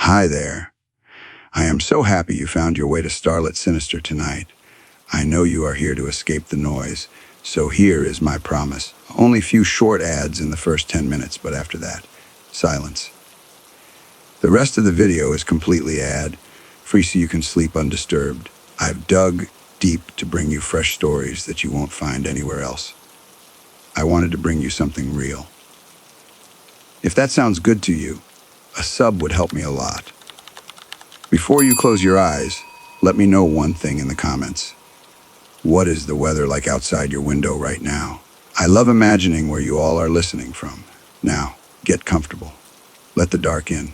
Hi there. I am so happy you found your way to Starlet Sinister tonight. I know you are here to escape the noise, so here is my promise. Only few short ads in the first 10 minutes, but after that, silence. The rest of the video is completely ad-free so you can sleep undisturbed. I've dug deep to bring you fresh stories that you won't find anywhere else. I wanted to bring you something real. If that sounds good to you, a sub would help me a lot. Before you close your eyes, let me know one thing in the comments. What is the weather like outside your window right now? I love imagining where you all are listening from. Now, get comfortable. Let the dark in.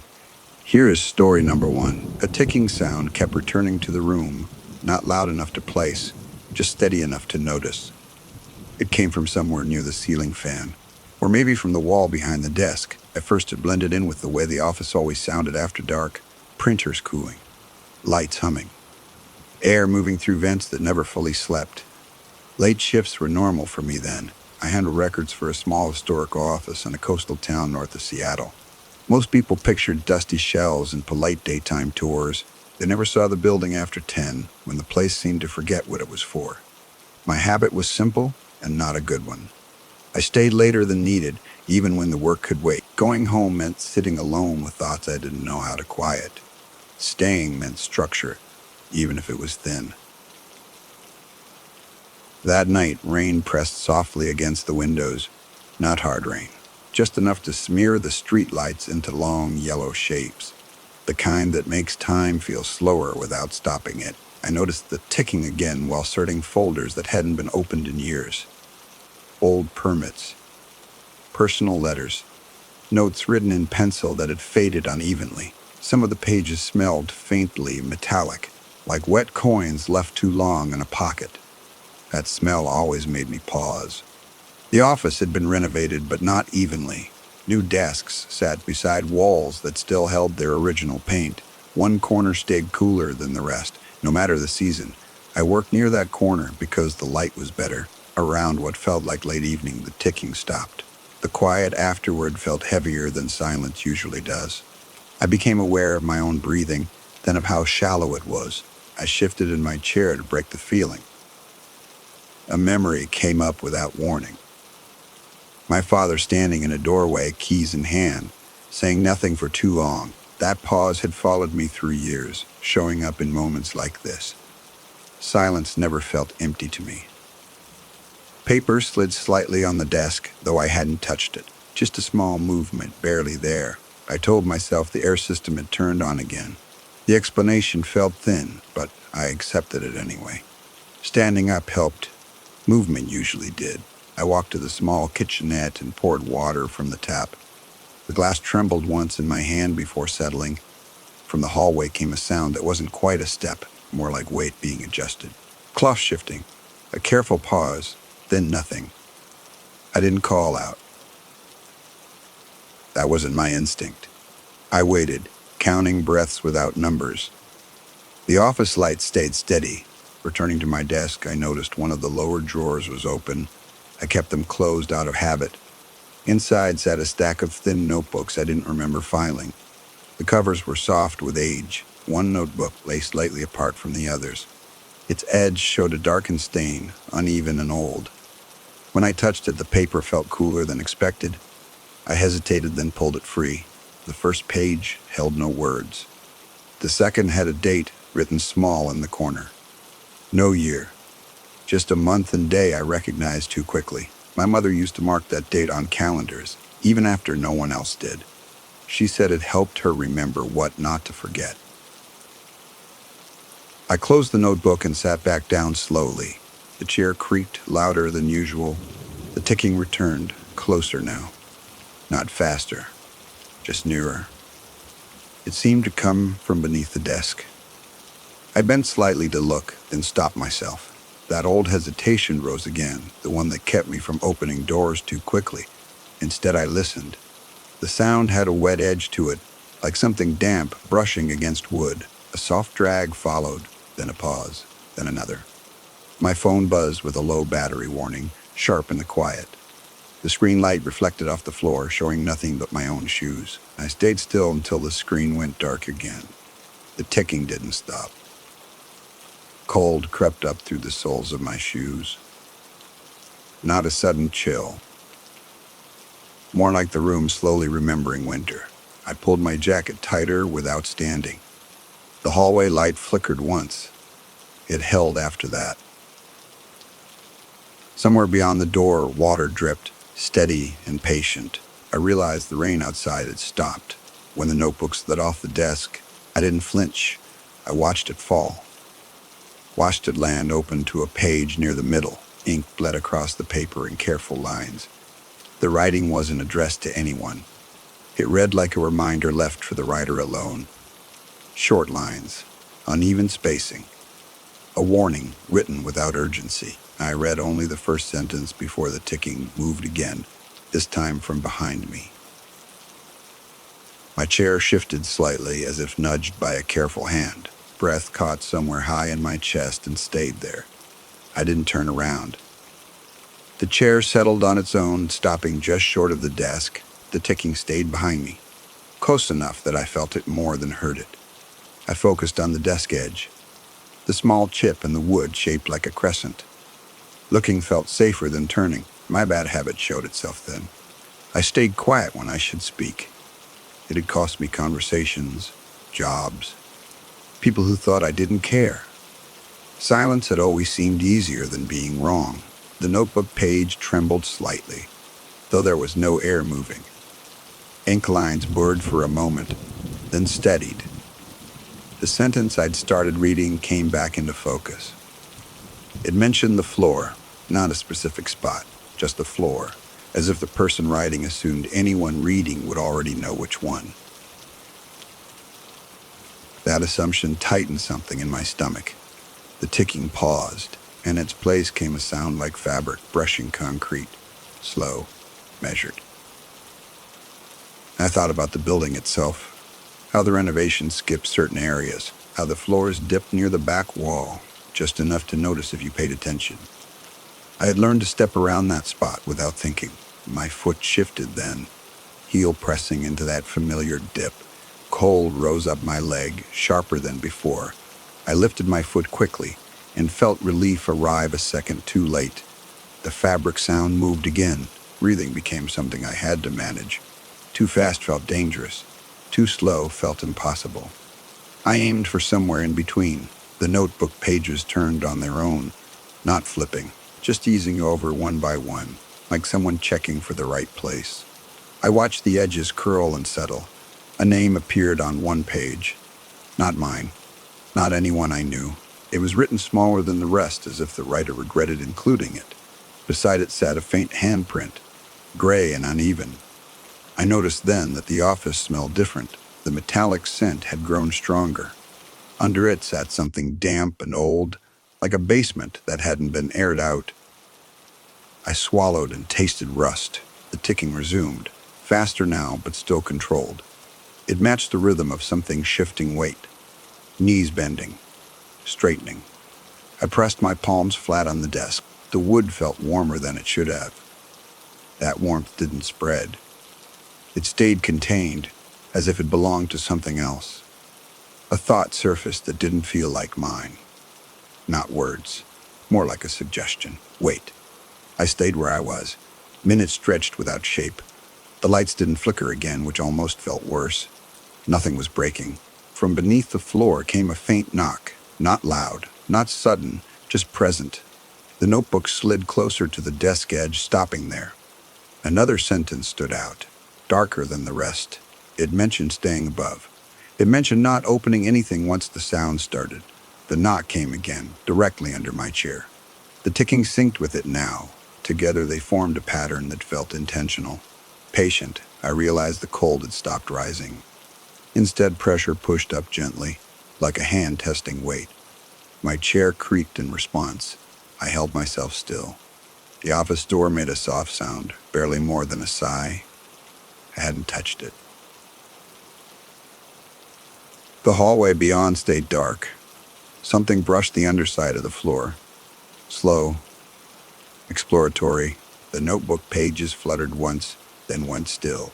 Here is story number 1. A ticking sound kept returning to the room, not loud enough to place, just steady enough to notice. It came from somewhere near the ceiling fan, or maybe from the wall behind the desk. At first it blended in with the way the office always sounded after dark. Printers cooling, lights humming, air moving through vents that never fully slept. Late shifts were normal for me then. I handled records for a small historical office in a coastal town north of Seattle. Most people pictured dusty shelves and polite daytime tours. They never saw the building after 10, when the place seemed to forget what it was for. My habit was simple and not a good one. I stayed later than needed, even when the work could wait. Going home meant sitting alone with thoughts I didn't know how to quiet. Staying meant structure, even if it was thin. That night, rain pressed softly against the windows. Not hard rain, just enough to smear the streetlights into long yellow shapes. The kind that makes time feel slower without stopping it. I noticed the ticking again while sorting folders that hadn't been opened in years. Old permits, personal letters, notes written in pencil that had faded unevenly. Some of the pages smelled faintly metallic, like wet coins left too long in a pocket. That smell always made me pause. The office had been renovated, but not evenly. New desks sat beside walls that still held their original paint. One corner stayed cooler than the rest, no matter the season. I worked near that corner because the light was better. Around what felt like late evening, the ticking stopped. The quiet afterward felt heavier than silence usually does. I became aware of my own breathing, then of how shallow it was. I shifted in my chair to break the feeling. A memory came up without warning. My father standing in a doorway, keys in hand, saying nothing for too long. That pause had followed me through years, showing up in moments like this. Silence never felt empty to me. Paper slid slightly on the desk, though I hadn't touched it. Just a small movement, barely there. I told myself the air system had turned on again. The explanation felt thin, but I accepted it anyway. Standing up helped. Movement usually did. I walked to the small kitchenette and poured water from the tap. The glass trembled once in my hand before settling. From the hallway came a sound that wasn't quite a step, more like weight being adjusted. Cloth shifting. A careful pause, then nothing. I didn't call out. That wasn't my instinct. I waited, counting breaths without numbers. The office light stayed steady. Returning to my desk, I noticed one of the lower drawers was open. I kept them closed out of habit. Inside sat a stack of thin notebooks I didn't remember filing. The covers were soft with age. One notebook lay slightly apart from the others. Its edge showed a darkened stain, uneven and old. When I touched it, the paper felt cooler than expected. I hesitated, then pulled it free. The first page held no words. The second had a date written small in the corner. No year. Just a month and day I recognized too quickly. My mother used to mark that date on calendars, even after no one else did. She said it helped her remember what not to forget. I closed the notebook and sat back down slowly. The chair creaked louder than usual. The ticking returned, closer now. Not faster, just nearer. It seemed to come from beneath the desk. I bent slightly to look, then stopped myself. That old hesitation rose again, the one that kept me from opening doors too quickly. Instead, I listened. The sound had a wet edge to it, like something damp brushing against wood. A soft drag followed, then a pause, then another. My phone buzzed with a low battery warning, sharp in the quiet. The screen light reflected off the floor, showing nothing but my own shoes. I stayed still until the screen went dark again. The ticking didn't stop. Cold crept up through the soles of my shoes. Not a sudden chill. More like the room slowly remembering winter. I pulled my jacket tighter without standing. The hallway light flickered once. It held after that. Somewhere beyond the door, water dripped, steady and patient. I realized the rain outside had stopped. When the notebook slid off the desk, I didn't flinch. I watched it fall. Watched it land open to a page near the middle. Ink bled across the paper in careful lines. The writing wasn't addressed to anyone. It read like a reminder left for the writer alone. Short lines, uneven spacing. A warning written without urgency. I read only the first sentence before the ticking moved again, this time from behind me. My chair shifted slightly as if nudged by a careful hand. Breath caught somewhere high in my chest and stayed there. I didn't turn around. The chair settled on its own, stopping just short of the desk. The ticking stayed behind me, close enough that I felt it more than heard it. I focused on the desk edge, the small chip in the wood shaped like a crescent. Looking felt safer than turning. My bad habit showed itself then. I stayed quiet when I should speak. It had cost me conversations, jobs, people who thought I didn't care. Silence had always seemed easier than being wrong. The notebook page trembled slightly, though there was no air moving. Ink lines blurred for a moment, then steadied. The sentence I'd started reading came back into focus. It mentioned the floor, not a specific spot, just the floor, as if the person writing assumed anyone reading would already know which one. That assumption tightened something in my stomach. The ticking paused, and in its place came a sound like fabric brushing concrete, slow, measured. I thought about the building itself, how the renovation skipped certain areas, how the floors dipped near the back wall, just enough to notice if you paid attention. I had learned to step around that spot without thinking. My foot shifted then, heel pressing into that familiar dip. Cold rose up my leg, sharper than before. I lifted my foot quickly and felt relief arrive a second too late. The fabric sound moved again. Breathing became something I had to manage. Too fast felt dangerous. Too slow felt impossible. I aimed for somewhere in between. The notebook pages turned on their own, not flipping, just easing over one by one, like someone checking for the right place. I watched the edges curl and settle. A name appeared on one page. Not mine. Not anyone I knew. It was written smaller than the rest, as if the writer regretted including it. Beside it sat a faint handprint, gray and uneven. I noticed then that the office smelled different. The metallic scent had grown stronger. Under it sat something damp and old, like a basement that hadn't been aired out. I swallowed and tasted rust. The ticking resumed, faster now but still controlled. It matched the rhythm of something shifting weight, knees bending, straightening. I pressed my palms flat on the desk. The wood felt warmer than it should have. That warmth didn't spread. It stayed contained, as if it belonged to something else. A thought surfaced that didn't feel like mine. Not words, more like a suggestion. Wait. I stayed where I was. Minutes stretched without shape. The lights didn't flicker again, which almost felt worse. Nothing was breaking. From beneath the floor came a faint knock. Not loud, not sudden, just present. The notebook slid closer to the desk edge, stopping there. Another sentence stood out, darker than the rest. It mentioned staying above. It mentioned not opening anything once the sound started. The knock came again, directly under my chair. The ticking synced with it now. Together they formed a pattern that felt intentional. Patient, I realized the cold had stopped rising. Instead, pressure pushed up gently, like a hand testing weight. My chair creaked in response. I held myself still. The office door made a soft sound, barely more than a sigh. I hadn't touched it. The hallway beyond stayed dark. Something brushed the underside of the floor. Slow, exploratory, The notebook pages fluttered once, then went still.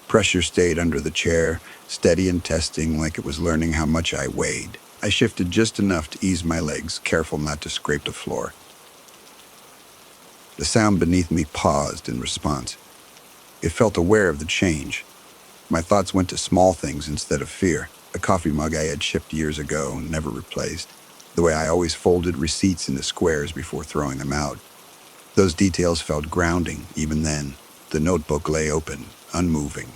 Pressure stayed under the chair, steady and testing like it was learning how much I weighed. I shifted just enough to ease my legs, careful not to scrape the floor. The sound beneath me paused in response. It felt aware of the change. My thoughts went to small things instead of fear. A coffee mug I had shipped years ago and never replaced. The way I always folded receipts into squares before throwing them out. Those details felt grounding, even then. The notebook lay open, unmoving.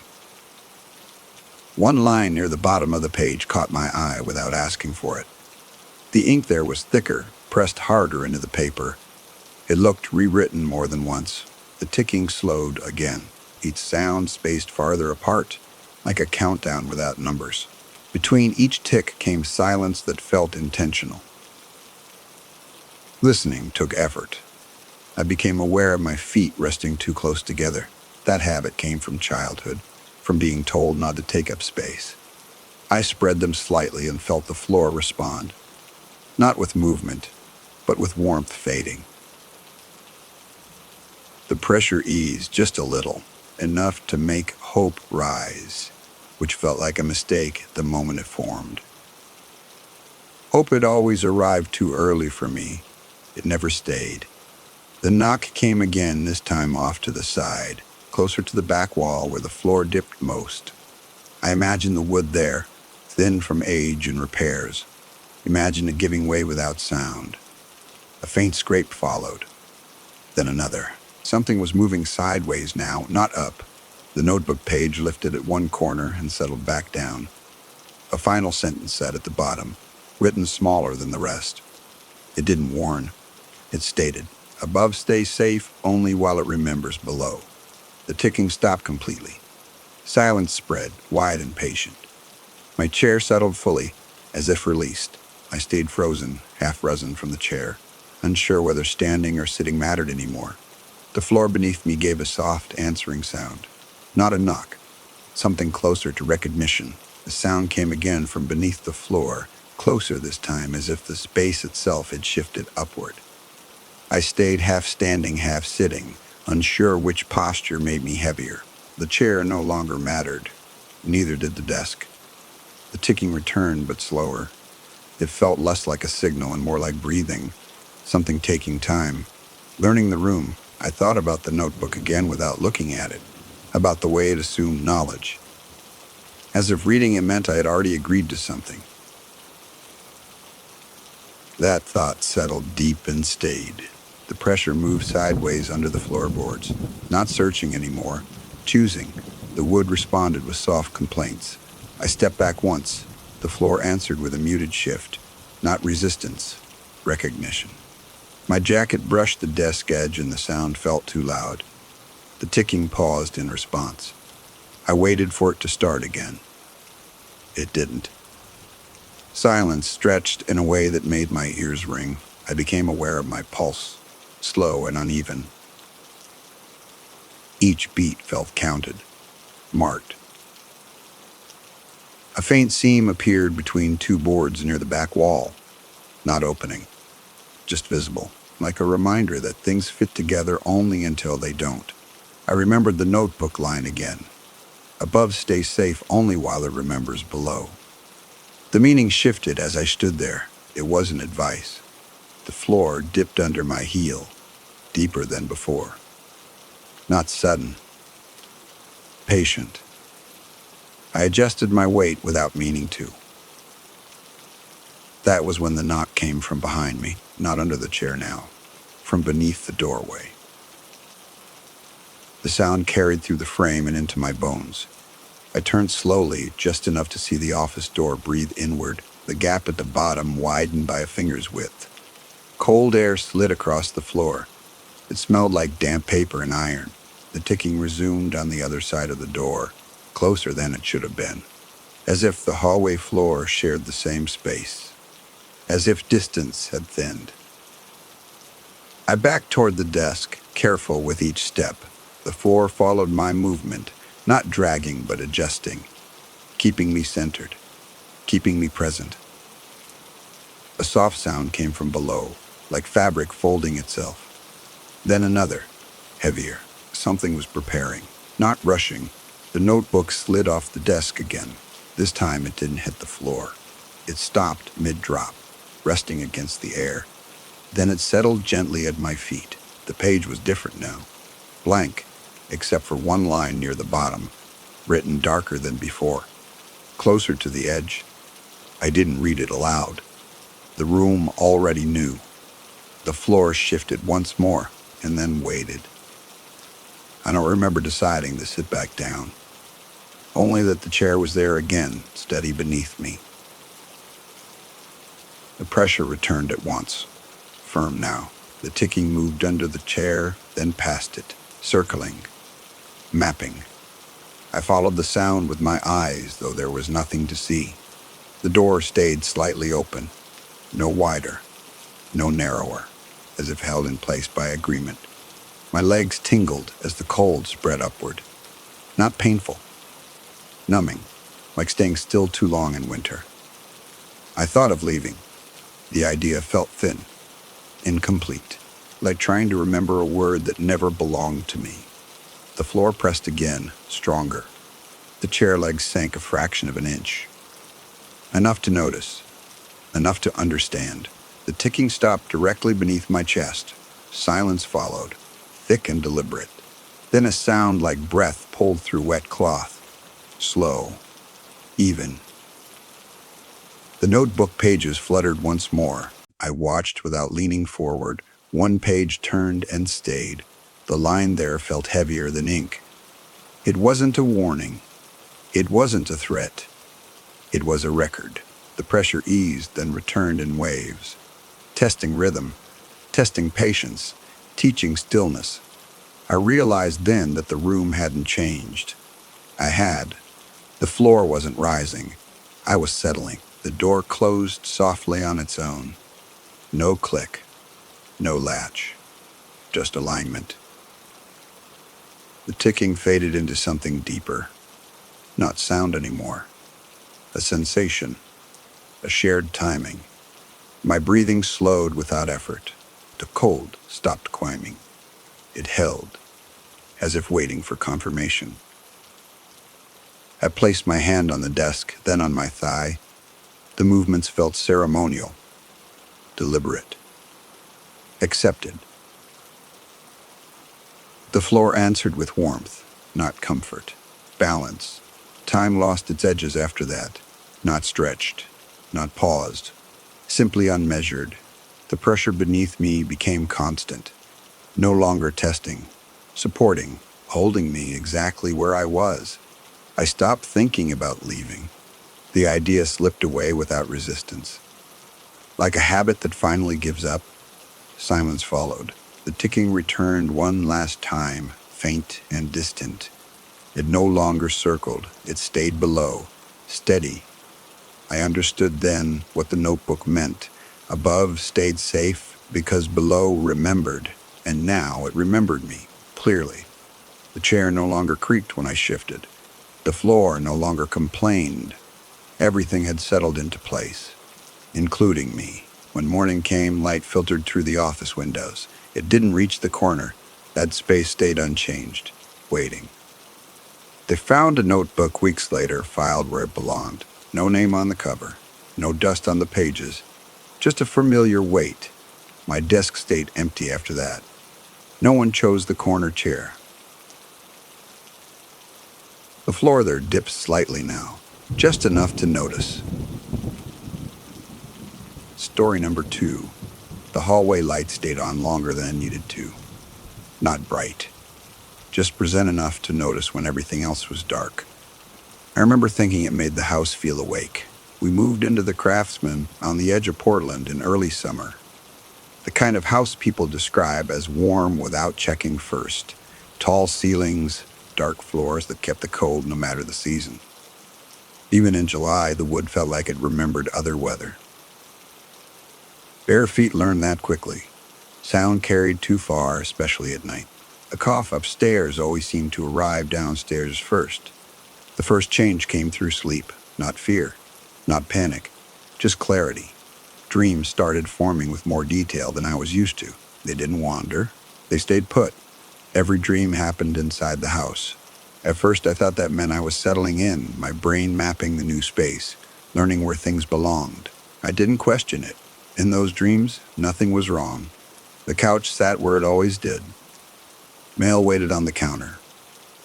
One line near the bottom of the page caught my eye without asking for it. The ink there was thicker, pressed harder into the paper. It looked rewritten more than once. The ticking slowed again, each sound spaced farther apart, like a countdown without numbers. Between each tick came silence that felt intentional. Listening took effort. I became aware of my feet resting too close together. That habit came from childhood, from being told not to take up space. I spread them slightly and felt the floor respond, not with movement, but with warmth fading. The pressure eased just a little, enough to make hope rise, which felt like a mistake the moment it formed. Hope had always arrived too early for me. It never stayed. The knock came again, this time off to the side, closer to the back wall where the floor dipped most. I imagined the wood there, thin from age and repairs. Imagined it giving way without sound. A faint scrape followed, then another. Something was moving sideways now, not up. The notebook page lifted at one corner and settled back down. A final sentence said at the bottom, written smaller than the rest. It didn't warn. It stated, "Above stay safe only while it remembers below." The ticking stopped completely. Silence spread, wide and patient. My chair settled fully, as if released. I stayed frozen, half risen from the chair, unsure whether standing or sitting mattered anymore. The floor beneath me gave a soft, answering sound. Not a knock. Something closer to recognition. The sound came again from beneath the floor, closer this time, as if the space itself had shifted upward. I stayed half standing, half sitting, unsure which posture made me heavier. The chair no longer mattered. Neither did the desk. The ticking returned, but slower. It felt less like a signal and more like breathing, something taking time. Learning the room, I thought about the notebook again without looking at it, about the way it assumed knowledge. As if reading it meant I had already agreed to something. That thought settled deep and stayed. The pressure moved sideways under the floorboards, not searching anymore, choosing. The wood responded with soft complaints. I stepped back once. The floor answered with a muted shift, not resistance, recognition. My jacket brushed the desk edge and the sound felt too loud. The ticking paused in response. I waited for it to start again. It didn't. Silence stretched in a way that made my ears ring. I became aware of my pulse, slow and uneven. Each beat felt counted, marked. A faint seam appeared between two boards near the back wall, not opening, just visible, like a reminder that things fit together only until they don't. I remembered the notebook line again. Above stay safe only while it remembers below. The meaning shifted as I stood there. It wasn't advice. The floor dipped under my heel, deeper than before. Not sudden, patient. I adjusted my weight without meaning to. That was when the knock came from behind me, not under the chair now, from beneath the doorway. The sound carried through the frame and into my bones. I turned slowly, just enough to see the office door breathe inward. The gap at the bottom widened by a finger's width. Cold air slid across the floor. It smelled like damp paper and iron. The ticking resumed on the other side of the door, closer than it should have been, as if the hallway floor shared the same space, as if distance had thinned. I backed toward the desk, careful with each step. The floor followed my movement, not dragging but adjusting, keeping me centered, keeping me present. A soft sound came from below, like fabric folding itself. Then another, heavier. Something was preparing, not rushing. The notebook slid off the desk again. This time it didn't hit the floor. It stopped mid-drop, resting against the air. Then it settled gently at my feet. The page was different now. Blank, except for one line near the bottom, written darker than before. Closer to the edge. I didn't read it aloud. The room already knew. The floor shifted once more, and then waited. I don't remember deciding to sit back down. Only that the chair was there again, steady beneath me. The pressure returned at once, firm now. The ticking moved under the chair, then past it, circling, mapping. I followed the sound with my eyes, though there was nothing to see. The door stayed slightly open, no wider, no narrower, as if held in place by agreement. My legs tingled as the cold spread upward. Not painful, numbing, like staying still too long in winter. I thought of leaving. The idea felt thin, incomplete, like trying to remember a word that never belonged to me. The floor pressed again, stronger. The chair legs sank a fraction of an inch. Enough to notice, enough to understand. The ticking stopped directly beneath my chest. Silence followed, thick and deliberate. Then a sound like breath pulled through wet cloth. Slow, even. The notebook pages fluttered once more. I watched without leaning forward. One page turned and stayed. The line there felt heavier than ink. It wasn't a warning. It wasn't a threat. It was a record. The pressure eased, then returned in waves. Testing rhythm, testing patience, teaching stillness. I realized then that the room hadn't changed. I had. The floor wasn't rising. I was settling. The door closed softly on its own. No click, no latch, just alignment. The ticking faded into something deeper. Not sound anymore. A sensation, a shared timing. My breathing slowed without effort. The cold stopped climbing. It held, as if waiting for confirmation. I placed my hand on the desk, then on my thigh. The movements felt ceremonial, deliberate, accepted. The floor answered with warmth, not comfort, balance. Time lost its edges after that, not stretched, not paused, simply unmeasured. The pressure beneath me became constant, no longer testing, supporting, holding me exactly where I was. I stopped thinking about leaving. The idea slipped away without resistance. Like a habit that finally gives up, silence followed. The ticking returned one last time, faint and distant. It no longer circled. It stayed below, steady. I understood then what the notebook meant. Above stayed safe because below remembered, and now it remembered me, clearly. The chair no longer creaked when I shifted. The floor no longer complained. Everything had settled into place, including me. When morning came, light filtered through the office windows. It didn't reach the corner. That space stayed unchanged, waiting. They found a notebook weeks later, filed where it belonged. No name on the cover, no dust on the pages, just a familiar weight. My desk stayed empty after that. No one chose the corner chair. The floor there dipped slightly now, just enough to notice. Story number 2. The hallway light stayed on longer than it needed to. Not bright, just present enough to notice when everything else was dark. I remember thinking it made the house feel awake. We moved into the Craftsman on the edge of Portland in early summer. The kind of house people describe as warm without checking first. Tall ceilings, dark floors that kept the cold no matter the season. Even in July, the wood felt like it remembered other weather. Bare feet learned that quickly. Sound carried too far, especially at night. A cough upstairs always seemed to arrive downstairs first. The first change came through sleep, not fear, not panic, just clarity. Dreams started forming with more detail than I was used to. They didn't wander. They stayed put. Every dream happened inside the house. At first, I thought that meant I was settling in, my brain mapping the new space, learning where things belonged. I didn't question it. In those dreams, nothing was wrong. The couch sat where it always did. Mail waited on the counter.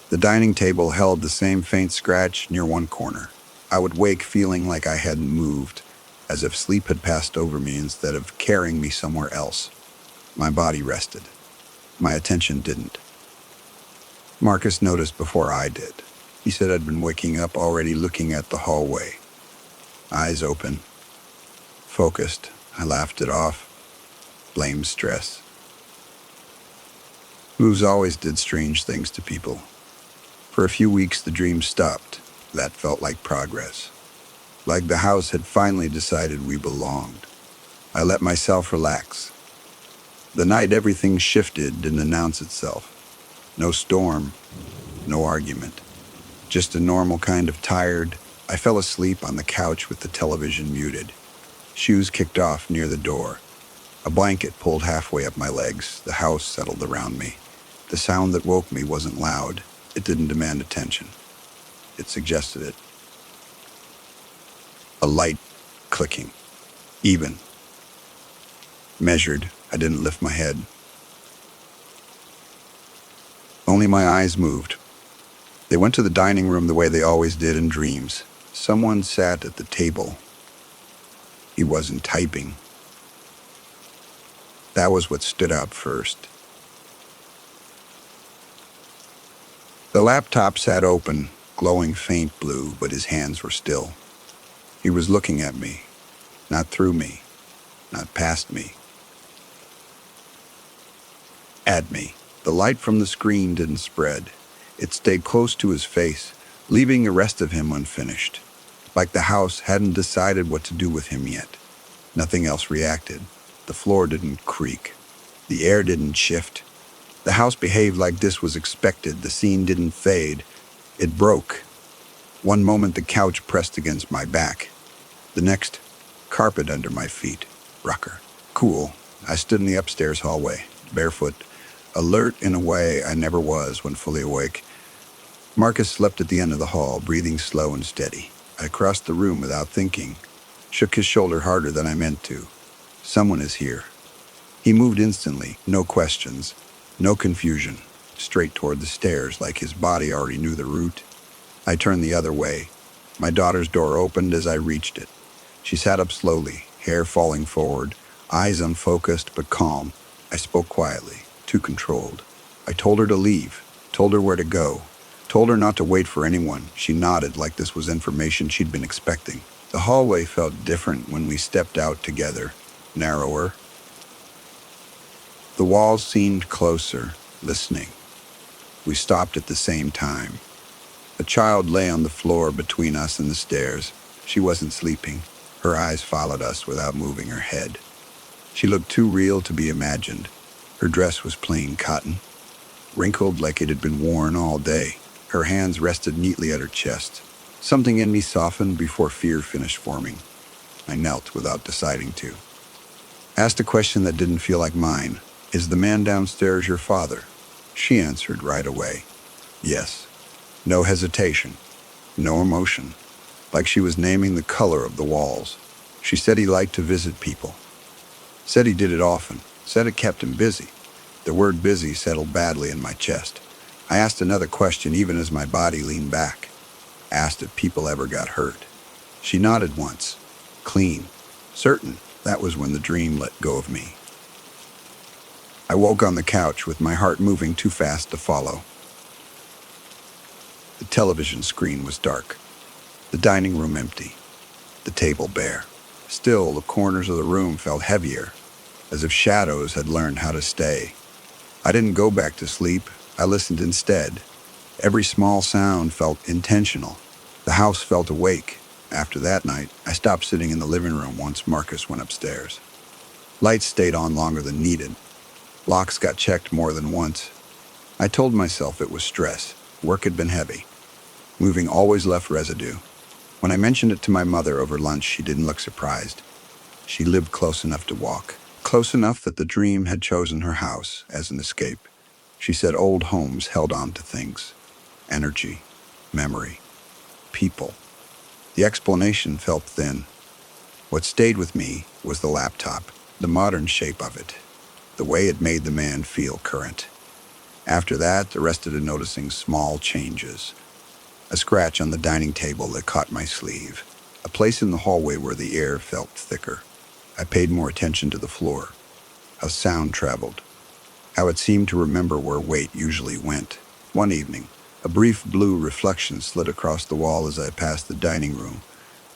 The dining table held the same faint scratch near one corner. I would wake feeling like I hadn't moved, as if sleep had passed over me instead of carrying me somewhere else. My body rested. My attention didn't. Marcus noticed before I did. He said I'd been waking up already looking at the hallway. Eyes open. Focused. I laughed it off. Blamed stress. Moves always did strange things to people. For a few weeks, the dream stopped. That felt like progress. Like the house had finally decided we belonged. I let myself relax. The night everything shifted didn't announce itself. No storm, no argument. Just a normal kind of tired. I fell asleep on the couch with the television muted. Shoes kicked off near the door. A blanket pulled halfway up my legs. The house settled around me. The sound that woke me wasn't loud. It didn't demand attention. It suggested it. A light clicking. Even. Measured. I didn't lift my head. Only my eyes moved. They went to the dining room the way they always did in dreams. Someone sat at the table. He wasn't typing. That was what stood out first. The laptop sat open, glowing faint blue, but his hands were still. He was looking at me, not through me, not past me. At me. The light from the screen didn't spread. It stayed close to his face, leaving the rest of him unfinished. Like the house hadn't decided what to do with him yet. Nothing else reacted. The floor didn't creak. The air didn't shift. The house behaved like this was expected. The scene didn't fade. It broke. One moment the couch pressed against my back. The next, carpet under my feet. Rocker. Cool. I stood in the upstairs hallway, barefoot, alert in a way I never was when fully awake. Marcus slept at the end of the hall, breathing slow and steady. I crossed the room without thinking, shook his shoulder harder than I meant to. Someone is here. He moved instantly, no questions, no confusion, straight toward the stairs like his body already knew the route. I turned the other way. My daughter's door opened as I reached it. She sat up slowly, hair falling forward, eyes unfocused but calm. I spoke quietly, too controlled. I told her to leave, told her where to go, told her not to wait for anyone. She nodded like this was information she'd been expecting. The hallway felt different when we stepped out together, narrower. The walls seemed closer, listening. We stopped at the same time. A child lay on the floor between us and the stairs. She wasn't sleeping. Her eyes followed us without moving her head. She looked too real to be imagined. Her dress was plain cotton, wrinkled like it had been worn all day. Her hands rested neatly at her chest. Something in me softened before fear finished forming. I knelt without deciding to. Asked a question that didn't feel like mine. Is the man downstairs your father? She answered right away. Yes. No hesitation. No emotion. Like she was naming the color of the walls. She said he liked to visit people. Said he did it often. Said it kept him busy. The word busy settled badly in my chest. I asked another question even as my body leaned back. Asked if people ever got hurt. She nodded once. Clean. Certain. That was when the dream let go of me. I woke on the couch with my heart moving too fast to follow. The television screen was dark. The dining room empty. The table bare. Still, the corners of the room felt heavier, as if shadows had learned how to stay. I didn't go back to sleep. I listened instead. Every small sound felt intentional. The house felt awake. After that night, I stopped sitting in the living room once Marcus went upstairs. Lights stayed on longer than needed. Locks got checked more than once. I told myself it was stress. Work had been heavy. Moving always left residue. When I mentioned it to my mother over lunch, she didn't look surprised. She lived close enough to walk. Close enough that the dream had chosen her house as an escape. She said old homes held on to things: energy, memory, people. The explanation felt thin. What stayed with me was the laptop, the modern shape of it, the way it made the man feel current. After that, the rest of it noticing small changes. A scratch on the dining table that caught my sleeve. A place in the hallway where the air felt thicker. I paid more attention to the floor, how sound traveled, how it seemed to remember where weight usually went. One evening, a brief blue reflection slid across the wall as I passed the dining room.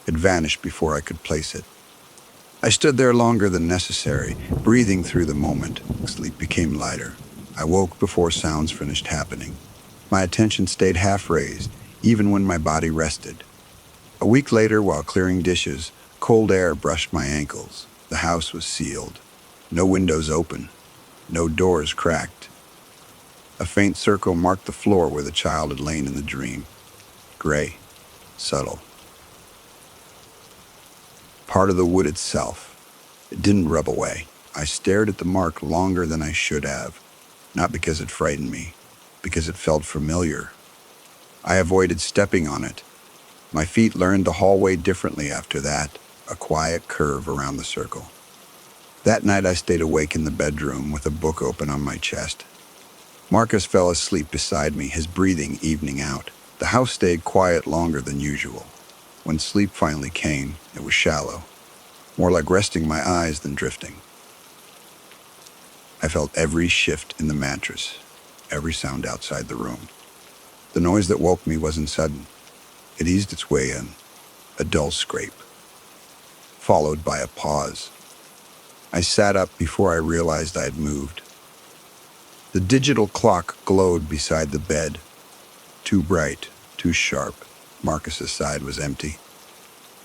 It vanished before I could place it. I stood there longer than necessary, breathing through the moment. Sleep became lighter. I woke before sounds finished happening. My attention stayed half-raised, even when my body rested. A week later, while clearing dishes, cold air brushed my ankles. The house was sealed. No windows open. No doors cracked. A faint circle marked the floor where the child had lain in the dream. Gray, subtle. Part of the wood itself. It didn't rub away. I stared at the mark longer than I should have, not because it frightened me, because it felt familiar. I avoided stepping on it. My feet learned the hallway differently after that, a quiet curve around the circle. That night I stayed awake in the bedroom with a book open on my chest. Marcus fell asleep beside me, his breathing evening out. The house stayed quiet longer than usual. When sleep finally came, it was shallow, more like resting my eyes than drifting. I felt every shift in the mattress, every sound outside the room. The noise that woke me wasn't sudden. It eased its way in, a dull scrape, followed by a pause. I sat up before I realized I had moved. The digital clock glowed beside the bed, too bright, too sharp. Marcus's side was empty.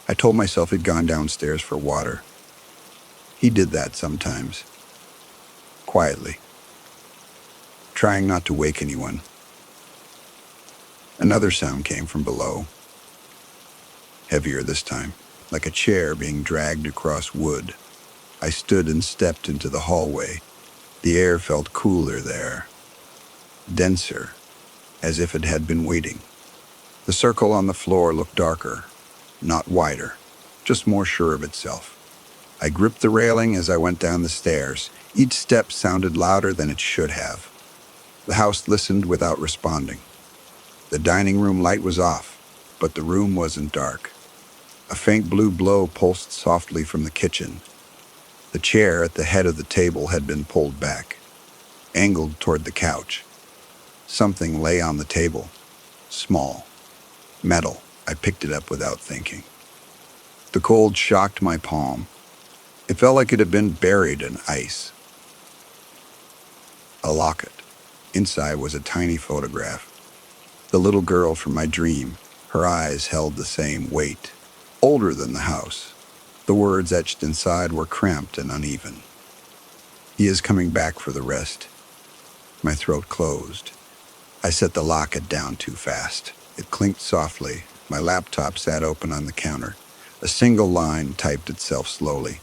I told myself he'd gone downstairs for water. He did that sometimes, quietly, trying not to wake anyone. Another sound came from below, heavier this time, like a chair being dragged across wood. I stood and stepped into the hallway. The air felt cooler there, denser, as if it had been waiting. The circle on the floor looked darker, not wider, just more sure of itself. I gripped the railing as I went down the stairs. Each step sounded louder than it should have. The house listened without responding. The dining room light was off, but the room wasn't dark. A faint blue glow pulsed softly from the kitchen. The chair at the head of the table had been pulled back, angled toward the couch. Something lay on the table, small, metal. I picked it up without thinking. The cold shocked my palm. It felt like it had been buried in ice. A locket. Inside was a tiny photograph. The little girl from my dream. Her eyes held the same weight. Older than the house. The words etched inside were cramped and uneven. He is coming back for the rest. My throat closed. I set the locket down too fast. It clinked softly. My laptop sat open on the counter. A single line typed itself slowly.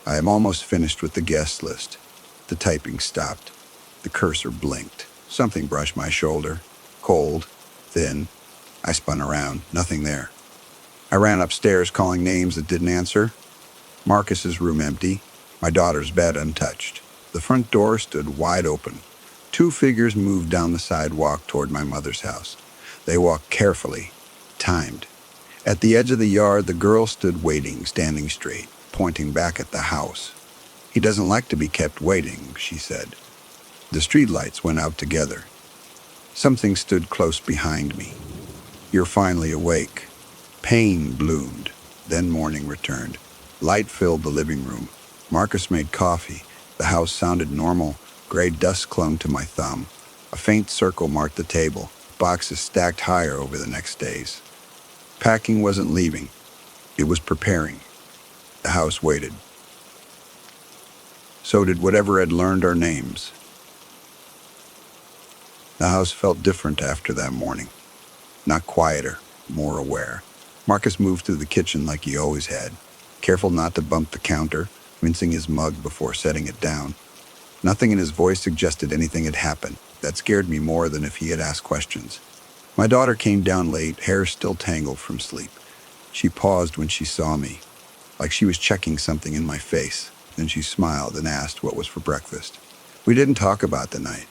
I am almost finished with the guest list. The typing stopped. The cursor blinked. Something brushed my shoulder. Cold, thin. I spun around. Nothing there. I ran upstairs calling names that didn't answer. Marcus's room empty. My daughter's bed untouched. The front door stood wide open. Two figures moved down the sidewalk toward my mother's house. They walked carefully, timed. At the edge of the yard, the girl stood waiting, standing straight, pointing back at the house. He doesn't like to be kept waiting, she said. The streetlights went out together. Something stood close behind me. You're finally awake. Pain bloomed. Then morning returned. Light filled the living room. Marcus made coffee. The house sounded normal. Gray dust clung to my thumb. A faint circle marked the table. Boxes stacked higher over the next days. Packing wasn't leaving. It was preparing. The house waited. So did whatever had learned our names. The house felt different after that morning. Not quieter, more aware. Marcus moved through the kitchen like he always had, careful not to bump the counter, rinsing his mug before setting it down. Nothing in his voice suggested anything had happened. That scared me more than if he had asked questions. My daughter came down late, hair still tangled from sleep. She paused when she saw me, like she was checking something in my face. Then she smiled and asked what was for breakfast. We didn't talk about the night,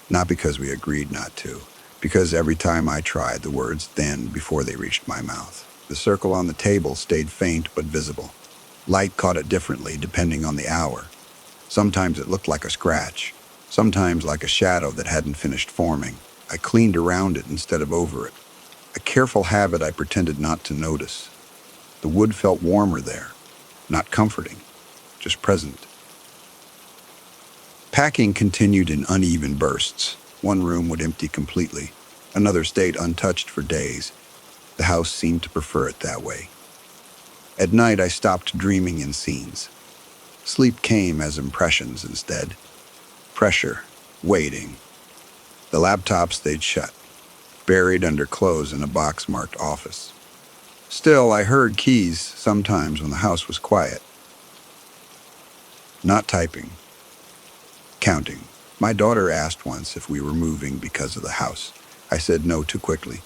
not because we agreed not to, because every time I tried, the words thinned before they reached my mouth. The circle on the table stayed faint but visible. Light caught it differently depending on the hour. Sometimes it looked like a scratch, sometimes like a shadow that hadn't finished forming. I cleaned around it instead of over it. A careful habit I pretended not to notice. The wood felt warmer there, not comforting, just present. Packing continued in uneven bursts. One room would empty completely. Another stayed untouched for days. The house seemed to prefer it that way. At night, I stopped dreaming in scenes. Sleep came as impressions instead. Pressure, waiting. The laptop stayed shut, buried under clothes in a box marked office. Still, I heard keys sometimes when the house was quiet. Not typing. Counting. My daughter asked once if we were moving because of the house. I said no too quickly.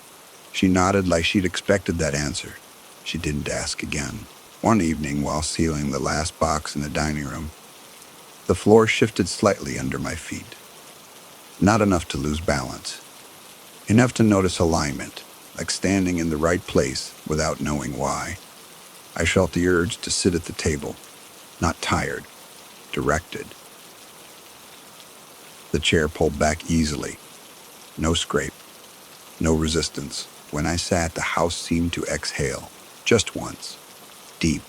She nodded like she'd expected that answer. She didn't ask again. One evening, while sealing the last box in the dining room, the floor shifted slightly under my feet. Not enough to lose balance. Enough to notice alignment, like standing in the right place without knowing why. I felt the urge to sit at the table, not tired, directed. The chair pulled back easily. No scrape, no resistance. When I sat, the house seemed to exhale, just once, deep.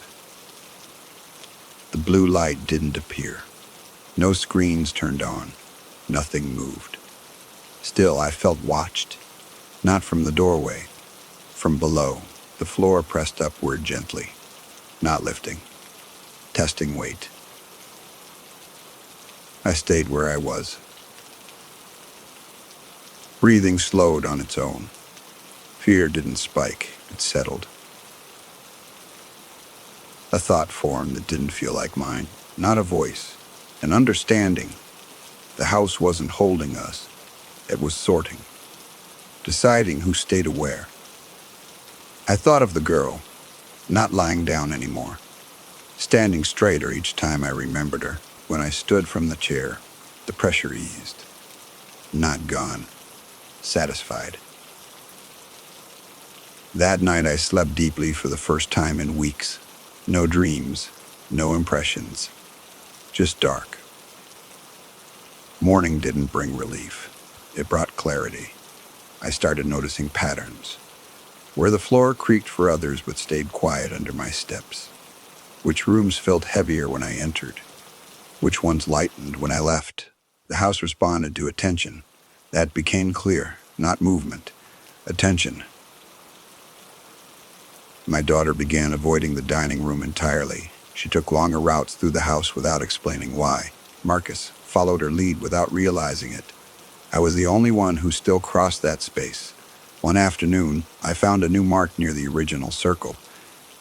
The blue light didn't appear. No screens turned on. Nothing moved. Still, I felt watched, not from the doorway, from below. The floor pressed upward gently, not lifting, testing weight. I stayed where I was. Breathing slowed on its own. Fear didn't spike, it settled. A thought formed that didn't feel like mine, not a voice, an understanding. The house wasn't holding us, it was sorting, deciding who stayed aware. I thought of the girl, not lying down anymore, standing straighter each time I remembered her. When I stood from the chair, the pressure eased. Not gone, satisfied. That night I slept deeply for the first time in weeks. No dreams, no impressions, just dark. Morning didn't bring relief. It brought clarity. I started noticing patterns. Where the floor creaked for others but stayed quiet under my steps. Which rooms felt heavier when I entered. Which ones lightened when I left. The house responded to attention. That became clear, not movement. Attention. My daughter began avoiding the dining room entirely. She took longer routes through the house without explaining why. Marcus followed her lead without realizing it. I was the only one who still crossed that space. One afternoon, I found a new mark near the original circle.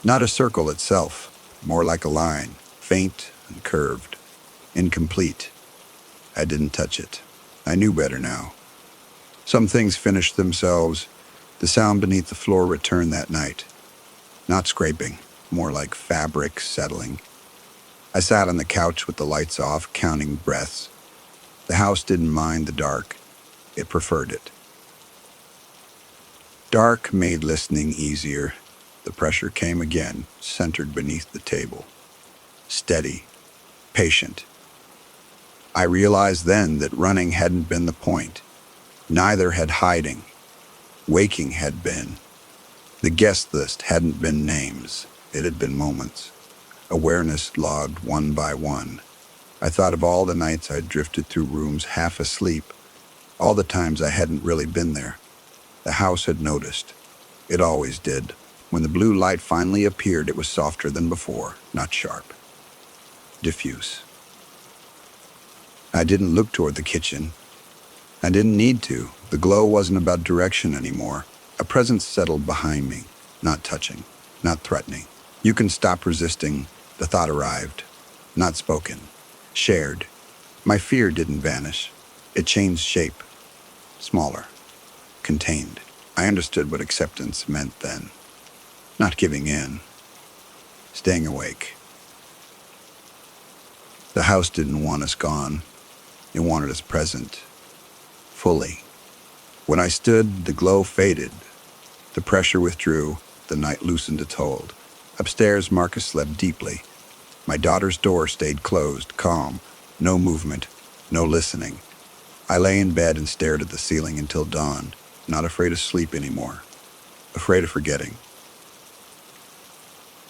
Not a circle itself, more like a line, faint and curved, incomplete. I didn't touch it. I knew better now. Some things finished themselves. The sound beneath the floor returned that night. Not scraping, more like fabric settling. I sat on the couch with the lights off, counting breaths. The house didn't mind the dark. It preferred it. Dark made listening easier. The pressure came again, centered beneath the table. Steady, patient. I realized then that running hadn't been the point. Neither had hiding. Waking had been. The guest list hadn't been names. It had been moments. Awareness logged one by one. I thought of all the nights I'd drifted through rooms half asleep, all the times I hadn't really been there. The house had noticed. It always did. When the blue light finally appeared, it was softer than before, not sharp. Diffuse. I didn't look toward the kitchen. I didn't need to. The glow wasn't about direction anymore. A presence settled behind me, not touching, not threatening. You can stop resisting. The thought arrived, not spoken, shared. My fear didn't vanish. It changed shape. smaller, contained. I understood what acceptance meant then. Not giving in, staying awake. The house didn't want us gone. It wanted us present, fully. When I stood, the glow faded. The pressure withdrew. The night loosened its hold. Upstairs, Marcus slept deeply. My daughter's door stayed closed, calm. No movement, no listening. I lay in bed and stared at the ceiling until dawn, not afraid of sleep anymore. Afraid of forgetting.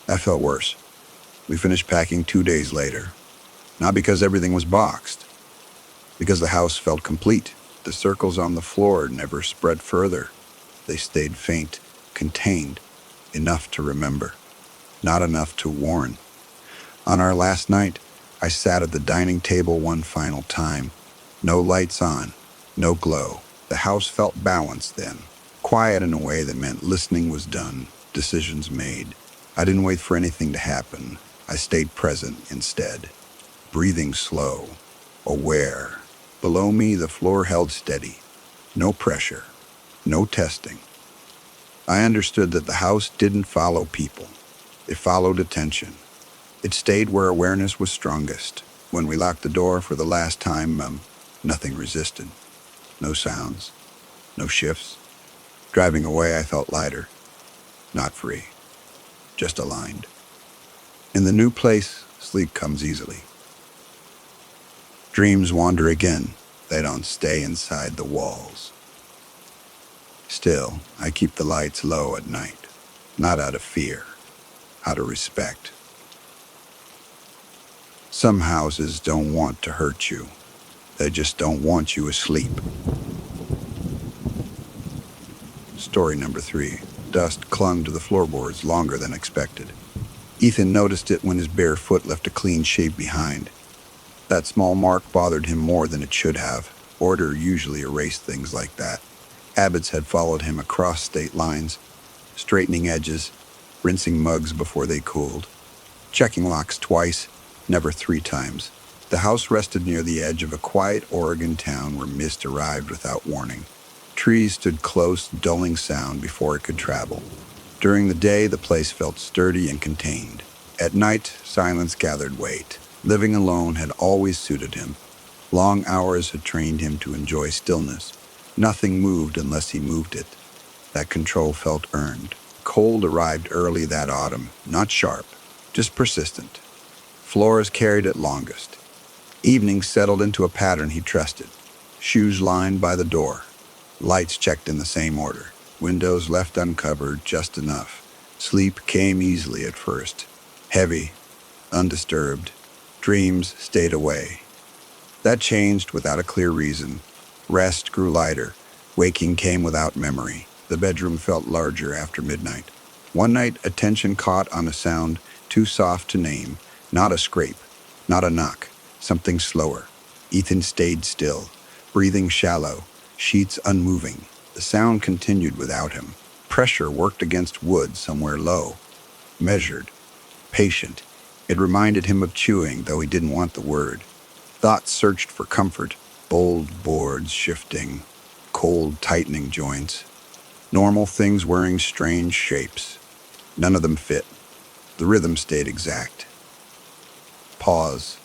That felt worse. We finished packing 2 days later. Not because everything was boxed. Because the house felt complete. The circles on the floor never spread further. They stayed faint, contained, enough to remember, not enough to warn. On our last night, I sat at the dining table one final time. No lights on, no glow. The house felt balanced then, quiet in a way that meant listening was done, decisions made. I didn't wait for anything to happen. I stayed present instead, breathing slow, aware. Below me, the floor held steady. No pressure, no testing. I understood that the house didn't follow people. It followed attention. It stayed where awareness was strongest. When we locked the door for the last time, nothing resisted. No sounds, no shifts. Driving away, I felt lighter, not free, just aligned. In the new place, sleep comes easily. Dreams wander again. They don't stay inside the walls. Still, I keep the lights low at night, not out of fear, out of respect. Some houses don't want to hurt you. They just don't want you asleep. Story number 3. Dust clung to the floorboards longer than expected. Ethan noticed it when his bare foot left a clean shape behind. That small mark bothered him more than it should have. Order usually erased things like that. Habits had followed him across state lines, straightening edges, rinsing mugs before they cooled, checking locks twice, never 3 times. The house rested near the edge of a quiet Oregon town where mist arrived without warning. Trees stood close, dulling sound before it could travel. During the day, the place felt sturdy and contained. At night, silence gathered weight. Living alone had always suited him. Long hours had trained him to enjoy stillness. Nothing moved unless he moved it. That control felt earned. Cold arrived early that autumn, not sharp, just persistent. Floors carried it longest. Evenings settled into a pattern he trusted. Shoes lined by the door. Lights checked in the same order. Windows left uncovered just enough. Sleep came easily at first. Heavy, undisturbed. Dreams stayed away. That changed without a clear reason. Rest grew lighter. Waking came without memory. The bedroom felt larger after midnight. One night, attention caught on a sound too soft to name. Not a scrape, not a knock. Something slower. Ethan stayed still, breathing shallow, sheets unmoving. The sound continued without him. Pressure worked against wood somewhere low. Measured, patient. It reminded him of chewing, though he didn't want the word. Thoughts searched for comfort. Bold boards shifting, cold tightening joints. Normal things wearing strange shapes. None of them fit. The rhythm stayed exact. Pause.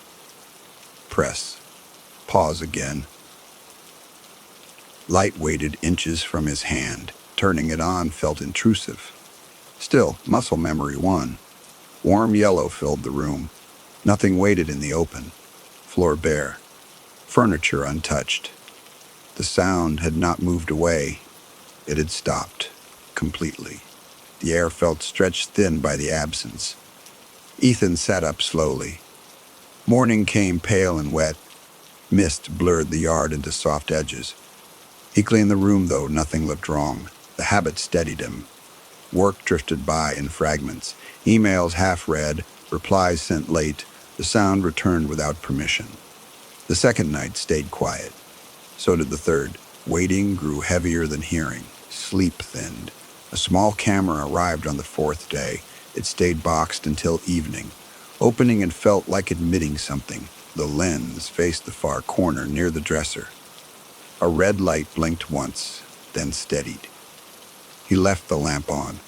Press. Pause again. Light weighted inches from his hand. Turning it on felt intrusive. Still, muscle memory won. Warm yellow filled the room. Nothing waited in the open. Floor bare. Furniture untouched. The sound had not moved away. It had stopped. Completely. The air felt stretched thin by the absence. Ethan sat up slowly. Morning came pale and wet. Mist blurred the yard into soft edges. He cleaned the room, though nothing looked wrong. The habit steadied him. Work drifted by in fragments. Emails half-read, replies sent late. The sound returned without permission. The second night stayed quiet. So did the third. Waiting grew heavier than hearing. Sleep thinned. A small camera arrived on the 4th day. It stayed boxed until evening. Opening it felt like admitting something. The lens faced the far corner near the dresser. A red light blinked once, then steadied. He left the lamp on.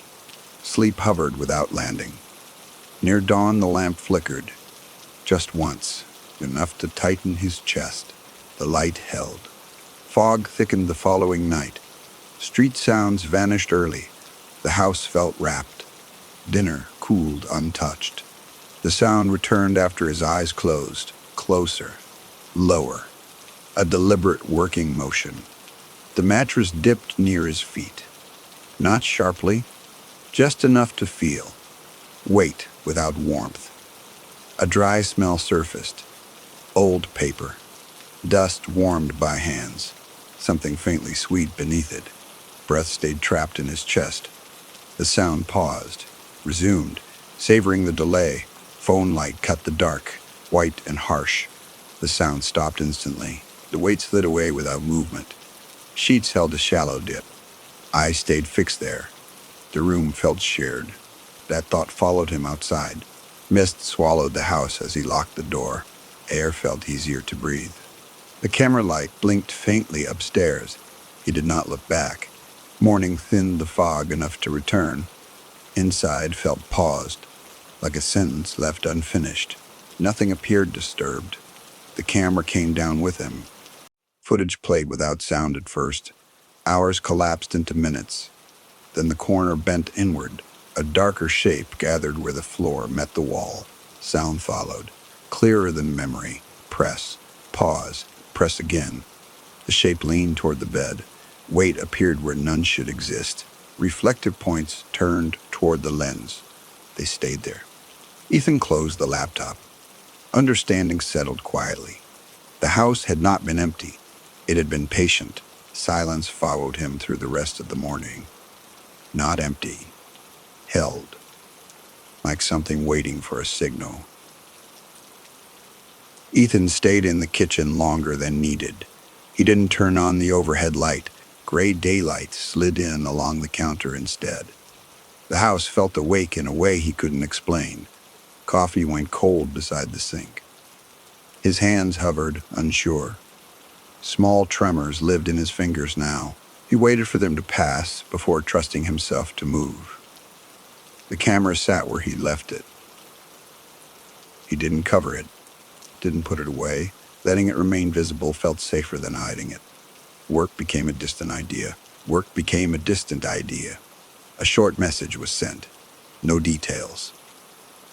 Sleep hovered without landing. Near dawn, the lamp flickered. Just once, enough to tighten his chest. The light held. Fog thickened the following night. Street sounds vanished early. The house felt wrapped. Dinner cooled untouched. The sound returned after his eyes closed. Closer. Lower. A deliberate working motion. The mattress dipped near his feet. Not sharply, just enough to feel. Weight without warmth. A dry smell surfaced. Old paper. Dust warmed by hands. Something faintly sweet beneath it. Breath stayed trapped in his chest. The sound paused, resumed, savoring the delay. Phone light cut the dark, white and harsh. The sound stopped instantly. The weight slid away without movement. Sheets held a shallow dip. Eyes stayed fixed there. The room felt shared. That thought followed him outside. Mist swallowed the house as he locked the door. Air felt easier to breathe. The camera light blinked faintly upstairs. He did not look back. Morning thinned the fog enough to return. Inside felt paused, like a sentence left unfinished. Nothing appeared disturbed. The camera came down with him. Footage played without sound at first. Hours collapsed into minutes. Then the corner bent inward. A darker shape gathered where the floor met the wall. Sound followed, clearer than memory. Press, pause, press again. The shape leaned toward the bed. Weight appeared where none should exist. Reflective points turned toward the lens. They stayed there. Ethan closed the laptop. Understanding settled quietly. The house had not been empty. It had been patient. Silence followed him through the rest of the morning. Not empty. Held. Like something waiting for a signal. Ethan stayed in the kitchen longer than needed. He didn't turn on the overhead light. Gray daylight slid in along the counter instead. The house felt awake in a way he couldn't explain. Coffee went cold beside the sink. His hands hovered, unsure. Small tremors lived in his fingers now. He waited for them to pass before trusting himself to move. The camera sat where he'd left it. He didn't cover it, didn't put it away. Letting it remain visible felt safer than hiding it. Work became a distant idea. Work became a distant idea. A short message was sent. No details.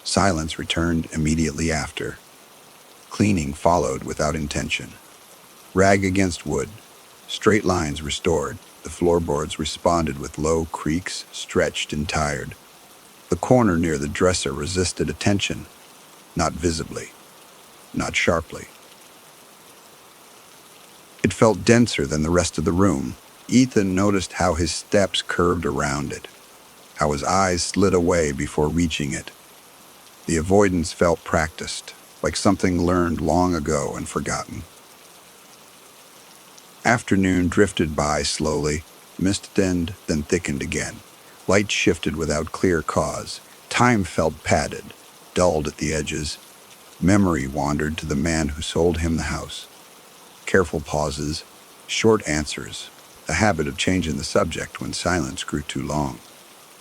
Silence returned immediately after. Cleaning followed without intention. Rag against wood. Straight lines restored. The floorboards responded with low creaks, stretched and tired. The corner near the dresser resisted attention. Not visibly. Not sharply. It felt denser than the rest of the room. Ethan noticed how his steps curved around it, how his eyes slid away before reaching it. The avoidance felt practiced, like something learned long ago and forgotten. Afternoon drifted by slowly. Mist thinned, then thickened again. Light shifted without clear cause. Time felt padded, dulled at the edges. Memory wandered to the man who sold him the house. Careful pauses, short answers, a habit of changing the subject when silence grew too long.